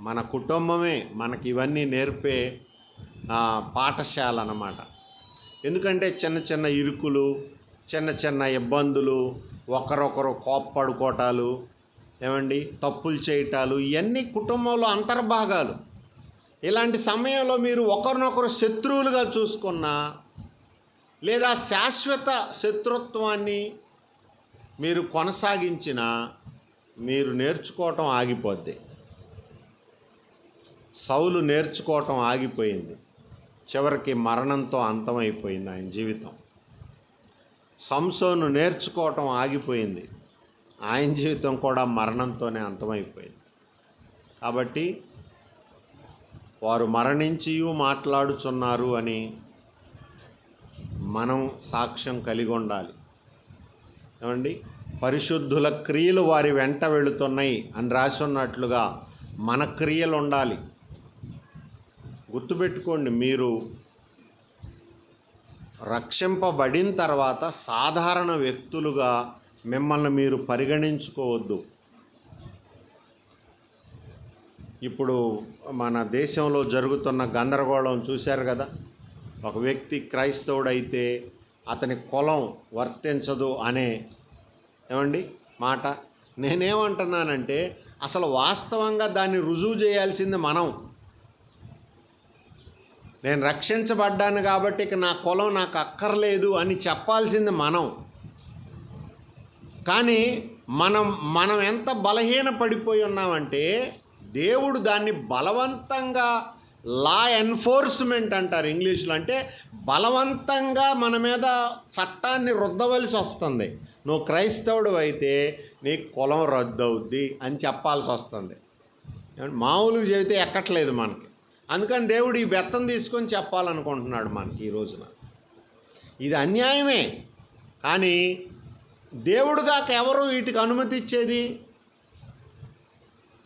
మన కుటుంబమే మనకి ఇవన్నీ నేర్పే పాఠశాల అన్నమాట. ఎందుకంటే చిన్న చిన్న ఇరుకులు, చిన్న చిన్న ఇబ్బందులు, ఒకరొకరు కోప్పడుకోవటాలు, ఏమండి తప్పులు చేయటాలు, ఇవన్నీ కుటుంబంలో అంతర్భాగాలు. ఇలాంటి సమయంలో మీరు ఒకరినొకరు శత్రువులుగా చూసుకున్నా లేదా శాశ్వత శత్రుత్వాన్ని మీరు కొనసాగించినా మీరు నేర్చుకోవటం ఆగిపోద్ది. సౌలు నేర్చుకోవటం ఆగిపోయింది. చివరికి మరణంతో అంతమైపోయింది ఆయన జీవితం. సంసోను నేర్చుకోవటం ఆగిపోయింది. ఆయన జీవితం కూడా మరణంతోనే అంతమైపోయింది. కాబట్టి వారు మరణించి మాట్లాడుచున్నారు అని మనం సాక్ష్యం కలిగి ఉండాలి. ఏమండి, పరిశుద్ధుల క్రియలు వారి వెంట వెళుతున్నాయి అని రాసి ఉన్నట్లుగా మన క్రియలు ఉండాలి. గుర్తుపెట్టుకోండి, మీరు రక్షింపబడిన తర్వాత సాధారణ వ్యక్తులుగా మిమ్మల్ని మీరు పరిగణించుకోవద్దు. ఇప్పుడు మన దేశంలో జరుగుతున్న గందరగోళం చూశారు కదా. ఒక వ్యక్తి క్రైస్తవుడైతే అతని కులం వర్తించదు అనే మాట. నేనేమంటున్నానంటే అసలు వాస్తవంగా దాన్ని రుజువు చేయాల్సింది మనం. నేను రక్షించబడ్డాను కాబట్టి ఇక నా కులం నాకు అక్కర్లేదు అని చెప్పాల్సింది మనం. కానీ మనం ఎంత బలహీన పడిపోయి ఉన్నామంటే దేవుడు దాన్ని బలవంతంగా లా ఎన్ఫోర్స్మెంట్ అంటారు ఇంగ్లీష్లో. అంటే బలవంతంగా మన మీద చట్టాన్ని రుద్దవలసి వస్తుంది. నువ్వు క్రైస్తవుడు అయితే నీ కులం రద్దవుద్ది అని చెప్పాల్సి వస్తుంది. మామూలుగా చెబితే ఎక్కట్లేదు మనకి. అందుకని దేవుడు ఈ బెత్తం తీసుకొని చెప్పాలనుకుంటున్నాడు మనకి ఈ రోజున. ఇది అన్యాయమే. కానీ దేవుడుగాక ఎవరు వీటికి అనుమతి ఇచ్చేది?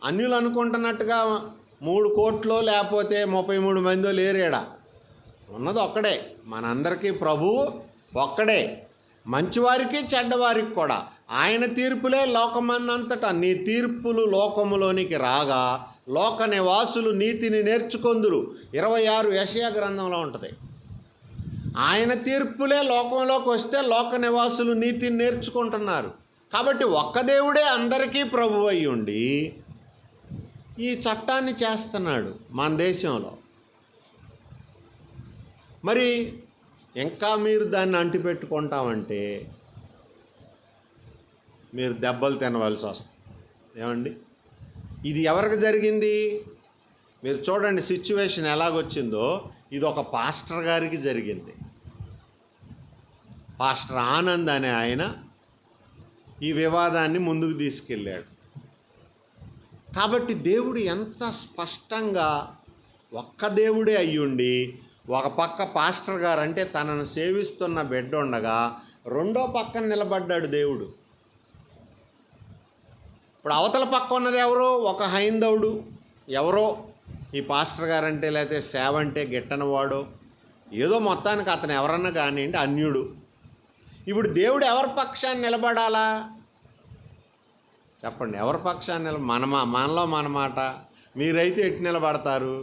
అన్యులు అనుకుంటున్నట్టుగా 3 కోట్లో లేకపోతే 33 మందో లేరేడా, ఉన్నది ఒక్కడే. మనందరికీ ప్రభువు ఒక్కడే, మంచివారికి చెడ్డవారికి కూడా. ఆయన తీర్పులే లోకమందంతటా. నీ తీర్పులు లోకములోనికి రాగా లోక నివాసులు నీతిని నేర్చుకొందురు. 26 యెషయా గ్రంథంలో ఉంటుంది. ఆయన తీర్పులే లోకంలోకి వస్తే లోక నివాసులు నీతిని నేర్చుకుంటున్నారు. కాబట్టి ఒక్క దేవుడే అందరికీ ప్రభువు అయి ఉండి ఈ చట్టాన్ని చేస్తున్నాడు మన దేశంలో. మరి ఇంకా మీరు దాన్ని అంటిపెట్టుకుంటామంటే మీరు దెబ్బలు తినవలసి వస్తుంది. ఏమండి, ఇది ఎవరికి జరిగింది? మీరు చూడండి సిచ్యువేషన్ ఎలాగొచ్చిందో. ఇది ఒక పాస్టర్ గారికి జరిగింది. పాస్టర్ ఆనంద్ అనే ఆయన ఈ వివాదాన్ని ముందుకు తీసుకెళ్ళాడు. కాబట్టి దేవుడు ఎంత స్పష్టంగా ఒక్క దేవుడే అయ్యుండి ఒక పక్క పాస్టర్ గారు అంటే తనను సేవిస్తున్న బిడ్డ ఉండగా రెండో పక్కన నిలబడ్డాడు దేవుడు. ఇప్పుడు అవతల పక్క ఉన్నది ఎవరో ఒక హైందవుడు, ఎవరో ఈ పాస్టర్ గారంటే లేకపోతే సేవ అంటే గిట్టనవాడో ఏదో మొత్తానికి అతను ఎవరన్నా కానివ్వండి అన్యుడు. ఇప్పుడు దేవుడు ఎవరి పక్షాన్ని నిలబడాలా చెప్పండి? ఎవరి పక్షాన్ని మనలో మన మాట. మీరైతే ఎటు నిలబడతారు?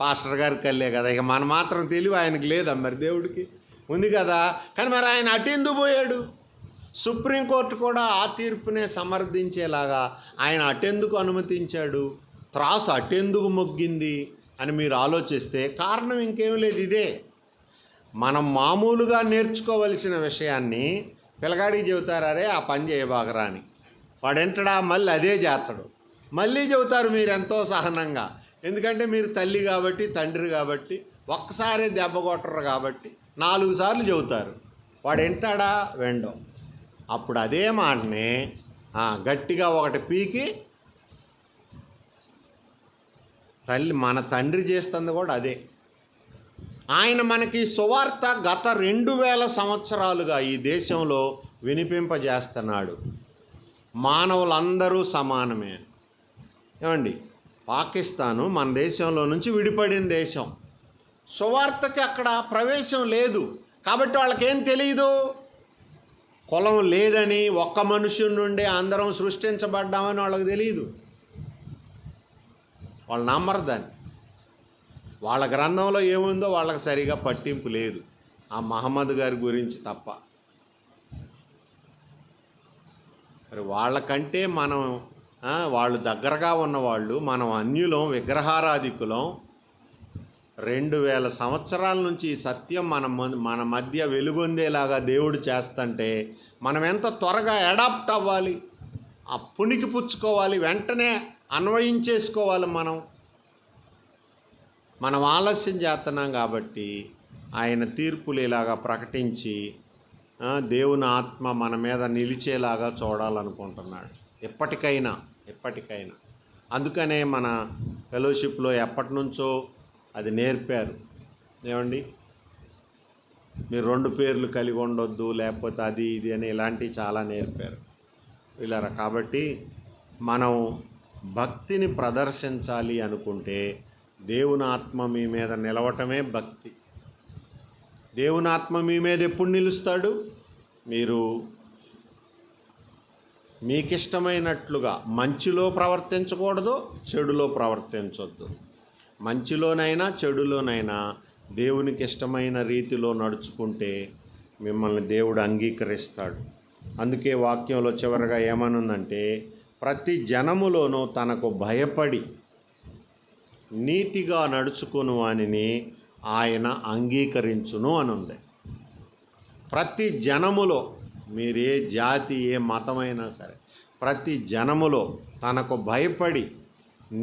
పాస్టర్ గారికి కల్లే కదా. ఇక మన మాత్రం తెలివి ఆయనకి లేదా? మరి దేవుడికి ఉంది కదా. కానీ మరి ఆయన అటెందుకు పోయాడు? సుప్రీంకోర్టు కూడా ఆ తీర్పునే సమర్థించేలాగా ఆయన అటెందుకు అనుమతించాడు? త్రాసు అటెందుకు మొగ్గింది అని మీరు ఆలోచిస్తే కారణం ఇంకేం లేదు, ఇదే. మనం మామూలుగా నేర్చుకోవలసిన విషయాన్ని పిల్లగాడికి చెబుతారే ఆ పని చేయబాగరా అని, వాడెంటడా మళ్ళీ అదే చేస్తాడు. మళ్ళీ చెబుతారు మీరు ఎంతో సహనంగా, ఎందుకంటే మీరు తల్లి కాబట్టి తండ్రి కాబట్టి ఒక్కసారి దెబ్బ కొట్టరు కాబట్టి 4 సార్లు చెబుతారు. వాడు వింటాడా? వెండో. అప్పుడు అదే మాటనే గట్టిగా ఒకటి పీకి మన తండ్రి చేస్తుంది కూడా అదే. ఆయన మనకి సువార్త గత 2000 సంవత్సరాలుగా ఈ దేశంలో వినిపింపజేస్తున్నాడు. మానవులందరూ సమానమే. ఏమండి, పాకిస్తాను మన దేశంలో నుంచి విడిపడిన దేశం. సువార్తకి అక్కడ ప్రవేశం లేదు. కాబట్టి వాళ్ళకేం తెలియదు? కులం లేదని, ఒక్క మనుషుని నుండి అందరం సృష్టించబడ్డామని వాళ్ళకి తెలియదు. వాళ్ళు నమ్మరు దాన్ని. వాళ్ళ గ్రంథంలో ఏముందో వాళ్ళకి సరిగా పట్టింపు లేదు, ఆ మహమ్మద్ గారి గురించి తప్ప. మరి వాళ్ళకంటే మనం వాళ్ళు దగ్గరగా ఉన్నవాళ్ళు, మనం అన్యులం, విగ్రహారాధికులం. 2000 సంవత్సరాల నుంచి ఈ సత్యం మన మధ్య వెలుగొందేలాగా దేవుడు చేస్తుంటే మనం ఎంత త్వరగా అడాప్ట్ అవ్వాలి, ఆ పునికి పుచ్చుకోవాలి, వెంటనే అన్వయించేసుకోవాలి. మనం ఆలస్యం చేస్తున్నాం. కాబట్టి ఆయన తీర్పులు ఇలాగా ప్రకటించి దేవుని ఆత్మ మన మీద నిలిచేలాగా చూడాలనుకుంటున్నాడు ఎప్పటికైనా. అందుకనే మన ఫెలోషిప్లో ఎప్పటి నుంచో అది నేర్పారు. ఏమండి, మీరు 2 పేర్లు కలిగి ఉండొద్దు, లేకపోతే అది ఇది అని ఇలాంటివి చాలా నేర్పారు వీళ్ళరా. కాబట్టి మనం భక్తిని ప్రదర్శించాలి అనుకుంటే దేవుని ఆత్మ మీ మీద నిలవటమే భక్తి. దేవుని ఆత్మ మీ మీద ఎప్పుడు నిలుస్తాడు? మీరు మీకిష్టమైనట్లుగా మంచిలో ప్రవర్తించకూడదు, చెడులో ప్రవర్తించొద్దు. మంచిలోనైనా చెడులోనైనా దేవునికి ఇష్టమైన రీతిలో నడుచుకుంటే మిమ్మల్ని దేవుడు అంగీకరిస్తాడు. అందుకే వాక్యంలో చివరగా ఏమనుందంటే, ప్రతి జనములోనూ తనకు భయపడి నీతిగా నడుచుకుని వానిని ఆయన అంగీకరించును అని ఉంది. ప్రతి జనములో, మీరు ఏ జాతి ఏ మతమైనా సరే, ప్రతి జనములో తనకు భయపడి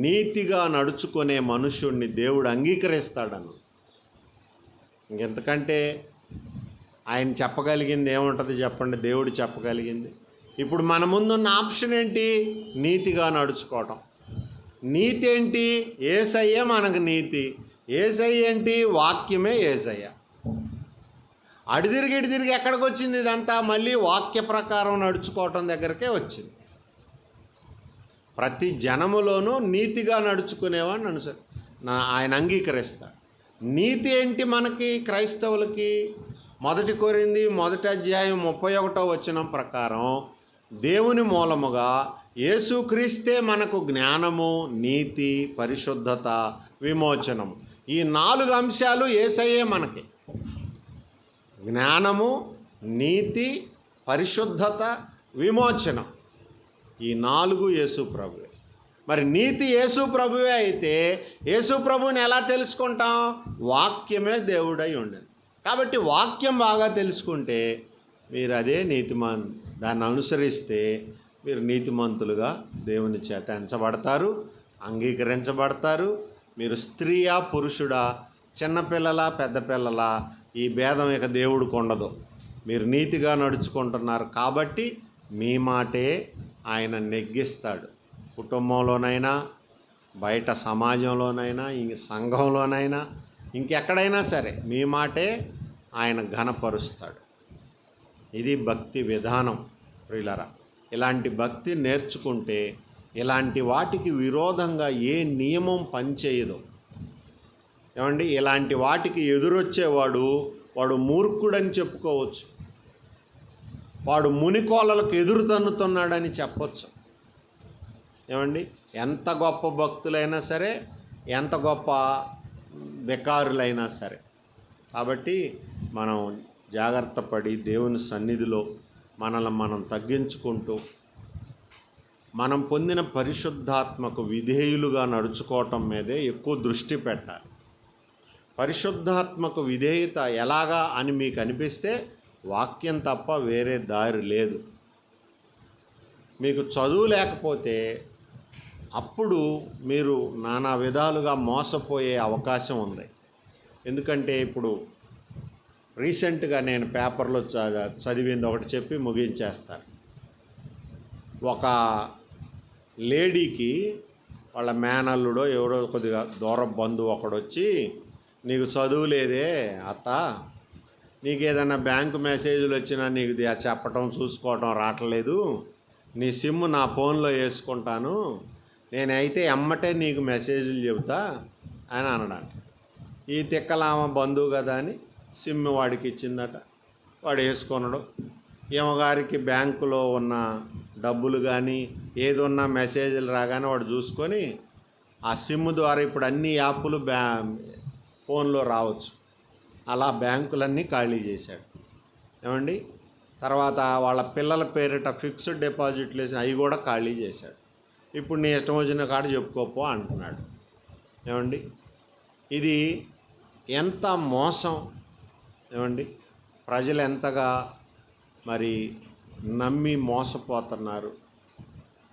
నీతిగా నడుచుకునే మనుష్యుణ్ణి దేవుడు అంగీకరిస్తాడను. ఇంకెంతకంటే ఆయన చెప్పగలిగింది ఏముంటుంది చెప్పండి? దేవుడు చెప్పగలిగింది. ఇప్పుడు మన ముందున్న ఆప్షన్ ఏంటి? నీతిగా నడుచుకోవటం. నీతి ఏంటి? యేసయ్య మనకు నీతి. యేసయ్య ఏంటి? వాక్యమే యేసయ్య. అడి తిరిగి ఎక్కడికి వచ్చింది ఇదంతా? మళ్ళీ వాక్య ప్రకారం నడుచుకోవటం దగ్గరకే వచ్చింది. ప్రతి జనములోనూ నీతిగా నడుచుకునేవాడిని ఆయన అంగీకరిస్తాడు. నీతి ఏంటి మనకి క్రైస్తవులకి? 1 కొరింథీ 1:31 ప్రకారం దేవుని మూలముగా యేసుక్రీస్తే మనకు జ్ఞానము, నీతి, పరిశుద్ధత, విమోచనము. ఈ 4 అంశాలు యేసయ్యే మనకి. జ్ఞానము, నీతి, పరిశుద్ధత, విమోచనం. ఈ 4 యేసు ప్రభువే. మరి నీతి యేసు ప్రభువే అయితే యేసు ప్రభువుని ఎలా తెలుసుకుంటాం? వాక్యమే దేవుడై ఉండేది. కాబట్టి వాక్యం బాగా తెలుసుకుంటే మీరు అదే దాన్ని అనుసరిస్తే మీరు నీతిమంతులుగా దేవుని చేత ఎంచబడతారు, అంగీకరించబడతారు. మీరు స్త్రీయా పురుషుడా, చిన్నపిల్లలా పెద్ద పిల్లలా ఈ భేదం ఇక దేవుడికి ఉండదు. మీరు నీతిగా నడుచుకుంటున్నారు కాబట్టి మీ మాటే ఆయన నెగ్గిస్తాడు. కుటుంబంలోనైనా, బయట సమాజంలోనైనా, సంఘంలోనైనా, ఇంకెక్కడైనా సరే మీ మాటే ఆయన ఘనపరుస్తాడు. ఇది భక్తి విధానం ప్రియులారా. ఇలాంటి భక్తి నేర్చుకుంటే ఇలాంటి వాటికి విరోధంగా ఏ నియమం పనిచేయదు. ఏమండి, ఇలాంటి వాటికి ఎదురొచ్చేవాడు మూర్ఖుడని చెప్పుకోవచ్చు. వాడు మునికోళ్ళకు ఎదురు తన్నుతున్నాడని చెప్పొచ్చు. ఏమండి, ఎంత గొప్ప భక్తులైనా సరే, ఎంత గొప్ప బెకారులైనా సరే. కాబట్టి మనం జాగ్రత్త పడి దేవుని సన్నిధిలో మనల్ని మనం తగ్గించుకుంటూ మనం పొందిన పరిశుద్ధాత్మకు విధేయులుగా నడుచుకోవటం మీదే ఎక్కువ దృష్టి పెట్టాలి. పరిశుద్ధాత్మకు విధేయత ఎలాగా అని మీకు అనిపిస్తే వాక్యం తప్ప వేరే దారి లేదు. మీకు చదువు లేకపోతే అప్పుడు మీరు నానా విధాలుగా మోసపోయే అవకాశం ఉంది. ఎందుకంటే ఇప్పుడు రీసెంట్గా నేను పేపర్లో చదివింది ఒకటి చెప్పి ముగించేస్తాను. ఒక లేడీకి వాళ్ళ మేనల్లుడో ఎవరో కొద్దిగా దూర బంధువు ఒకడు వచ్చి, నీకు చదువు లేదే అత్త, నీకు ఏదైనా బ్యాంకు మెసేజ్లు వచ్చినా నీకు చెప్పటం చూసుకోవటం రావట్లేదు, నీ సిమ్ నా ఫోన్లో వేసుకుంటాను, నేనైతే ఎమ్మటే నీకు మెసేజ్లు చెబుతా అని అనడంట. ఈ తిక్కలామ బంధువు కదా అని సిమ్ వాడికి ఇచ్చిందట. వాడు వేసుకున్నాడు. ఈమెగారికి బ్యాంకులో ఉన్న డబ్బులు కానీ ఏదున్నా మెసేజ్లు రాగానే వాడు చూసుకొని ఆ సిమ్ ద్వారా ఇప్పుడు అన్ని యాప్లు ఫోన్లో రావచ్చు. అలా బ్యాంకులన్నీ ఖాళీ చేశాడు. ఏమండి, తర్వాత వాళ్ళ పిల్లల పేరిట ఫిక్స్డ్ డిపాజిట్లు వేసి అవి కూడా ఖాళీ చేశాడు. ఇప్పుడు నీ ఇష్టం వచ్చిన కాడ చెప్పుకోపో అంటున్నాడు. ఏమండి, ఇది ఎంత మోసం! ఏమండి, ప్రజలు ఎంతగా మరి నమ్మి మోసపోతున్నారు.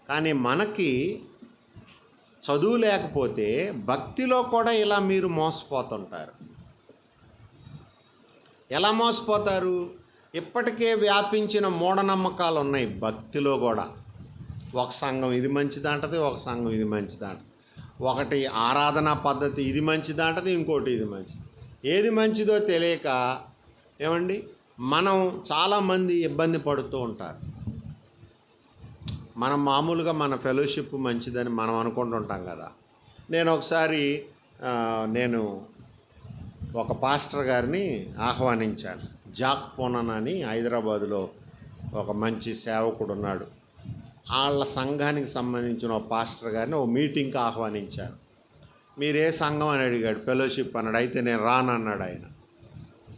కానీ మనకి చదువు లేకపోతే భక్తిలో కూడా ఇలా మీరు మోసపోతుంటారు. ఎలా మోసపోతారు? ఇప్పటికే వ్యాపించిన మూఢనమ్మకాలు ఉన్నాయి భక్తిలో కూడా. ఒక సంఘం ఇది మంచిదంటది, ఒక సంఘం ఇది మంచిదంటది. ఒకటి ఆరాధనా పద్ధతి ఇది మంచిదంటది, ఇంకోటి ఇది మంచిది. ఏది మంచిదో తెలియక ఏమండి మనం చాలామంది ఇబ్బంది పడుతూ ఉంటారు. మనం మామూలుగా మన ఫెలోషిప్ మంచిదని మనం అనుకుంటుంటాం కదా. నేను ఒక పాస్టర్ గారిని ఆహ్వానించాను. జాక్ పోనన్ అని హైదరాబాదులో ఒక మంచి సేవకుడు ఉన్నాడు. వాళ్ళ సంఘానికి సంబంధించిన ఒక పాస్టర్ గారిని ఓ మీటింగ్కి ఆహ్వానించాను. మీరే సంఘం అని అడిగాడు. ఫెలోషిప్ అన్నాడు. అయితే నేను రానన్నాడు ఆయన.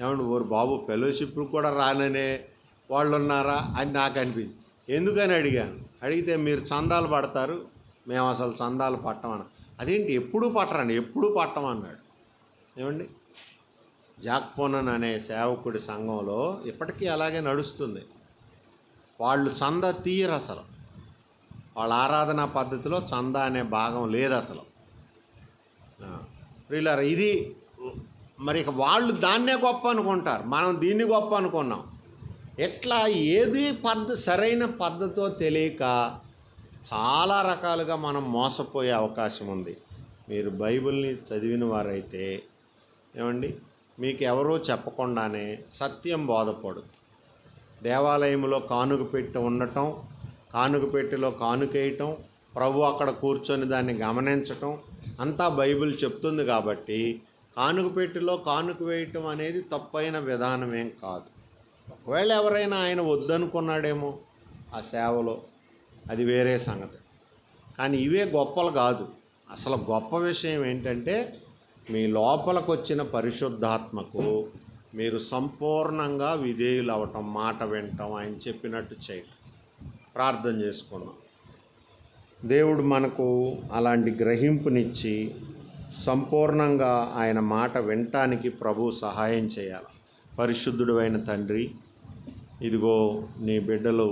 ఏమంటే ఓరు బాబు, ఫెలోషిప్ కూడా రాననే వాళ్ళు ఉన్నారా అని నాకు అనిపించింది. ఎందుకని అడిగాను. అడిగితే మీరు చందాలు పడతారు, మేము అసలు చందాలు పట్టమన్నా. అదేంటి ఎప్పుడూ పట్టరండి, ఎప్పుడూ పట్టమన్నాడు. ఏమండి, జాక్ పోనన్ అనే సేవకుడి సంఘంలో ఇప్పటికీ అలాగే నడుస్తుంది. వాళ్ళు చందా తీయరు అసలు. వాళ్ళ ఆరాధనా పద్ధతిలో చందా అనే భాగం లేదు అసలు. ప్రియులారా, ఇది మరి ఇక వాళ్ళు దాన్నే గొప్ప అనుకుంటారు, మనం దీన్ని గొప్ప అనుకున్నాం. ఎట్లా ఏది సరైన పద్ధతో తెలియక చాలా రకాలుగా మనం మోసపోయే అవకాశం ఉంది. మీరు బైబిల్ని చదివిన వారైతే ఏమండి, మీకు ఎవరో చెప్పకుండానే సత్యం బోధపడు. దేవాలయంలో కానుక పెట్టి ఉండటం, కానుక పెట్టిలో కానుకేయటం, ప్రభు అక్కడ కూర్చొని దాన్ని గమనించటం అంతా బైబిల్ చెప్తుంది. కాబట్టి కానుక పెట్టెలో కానుక వేయటం అనేది తప్పైన విధానమేం కాదు. ఒకవేళ ఎవరైనా ఆయన వద్దనుకున్నాడేమో ఆ సేవలో, అది వేరే సంగతి. కానీ ఇవే గొప్పలు కాదు. అసలు గొప్ప విషయం ఏంటంటే మీ లోపలికి వచ్చిన పరిశుద్ధాత్మకు మీరు సంపూర్ణంగా విధేయులు అవ్వటం, మాట వినటం, ఆయన చెప్పినట్టు చేయటం. ప్రార్థన చేసుకున్నాం. దేవుడు మనకు అలాంటి గ్రహింపునిచ్చి సంపూర్ణంగా ఆయన మాట వినటానికి ప్రభు సహాయం చేయాలి. పరిశుద్ధుడు అయిన తండ్రి, ఇదిగో నీ బిడ్డలు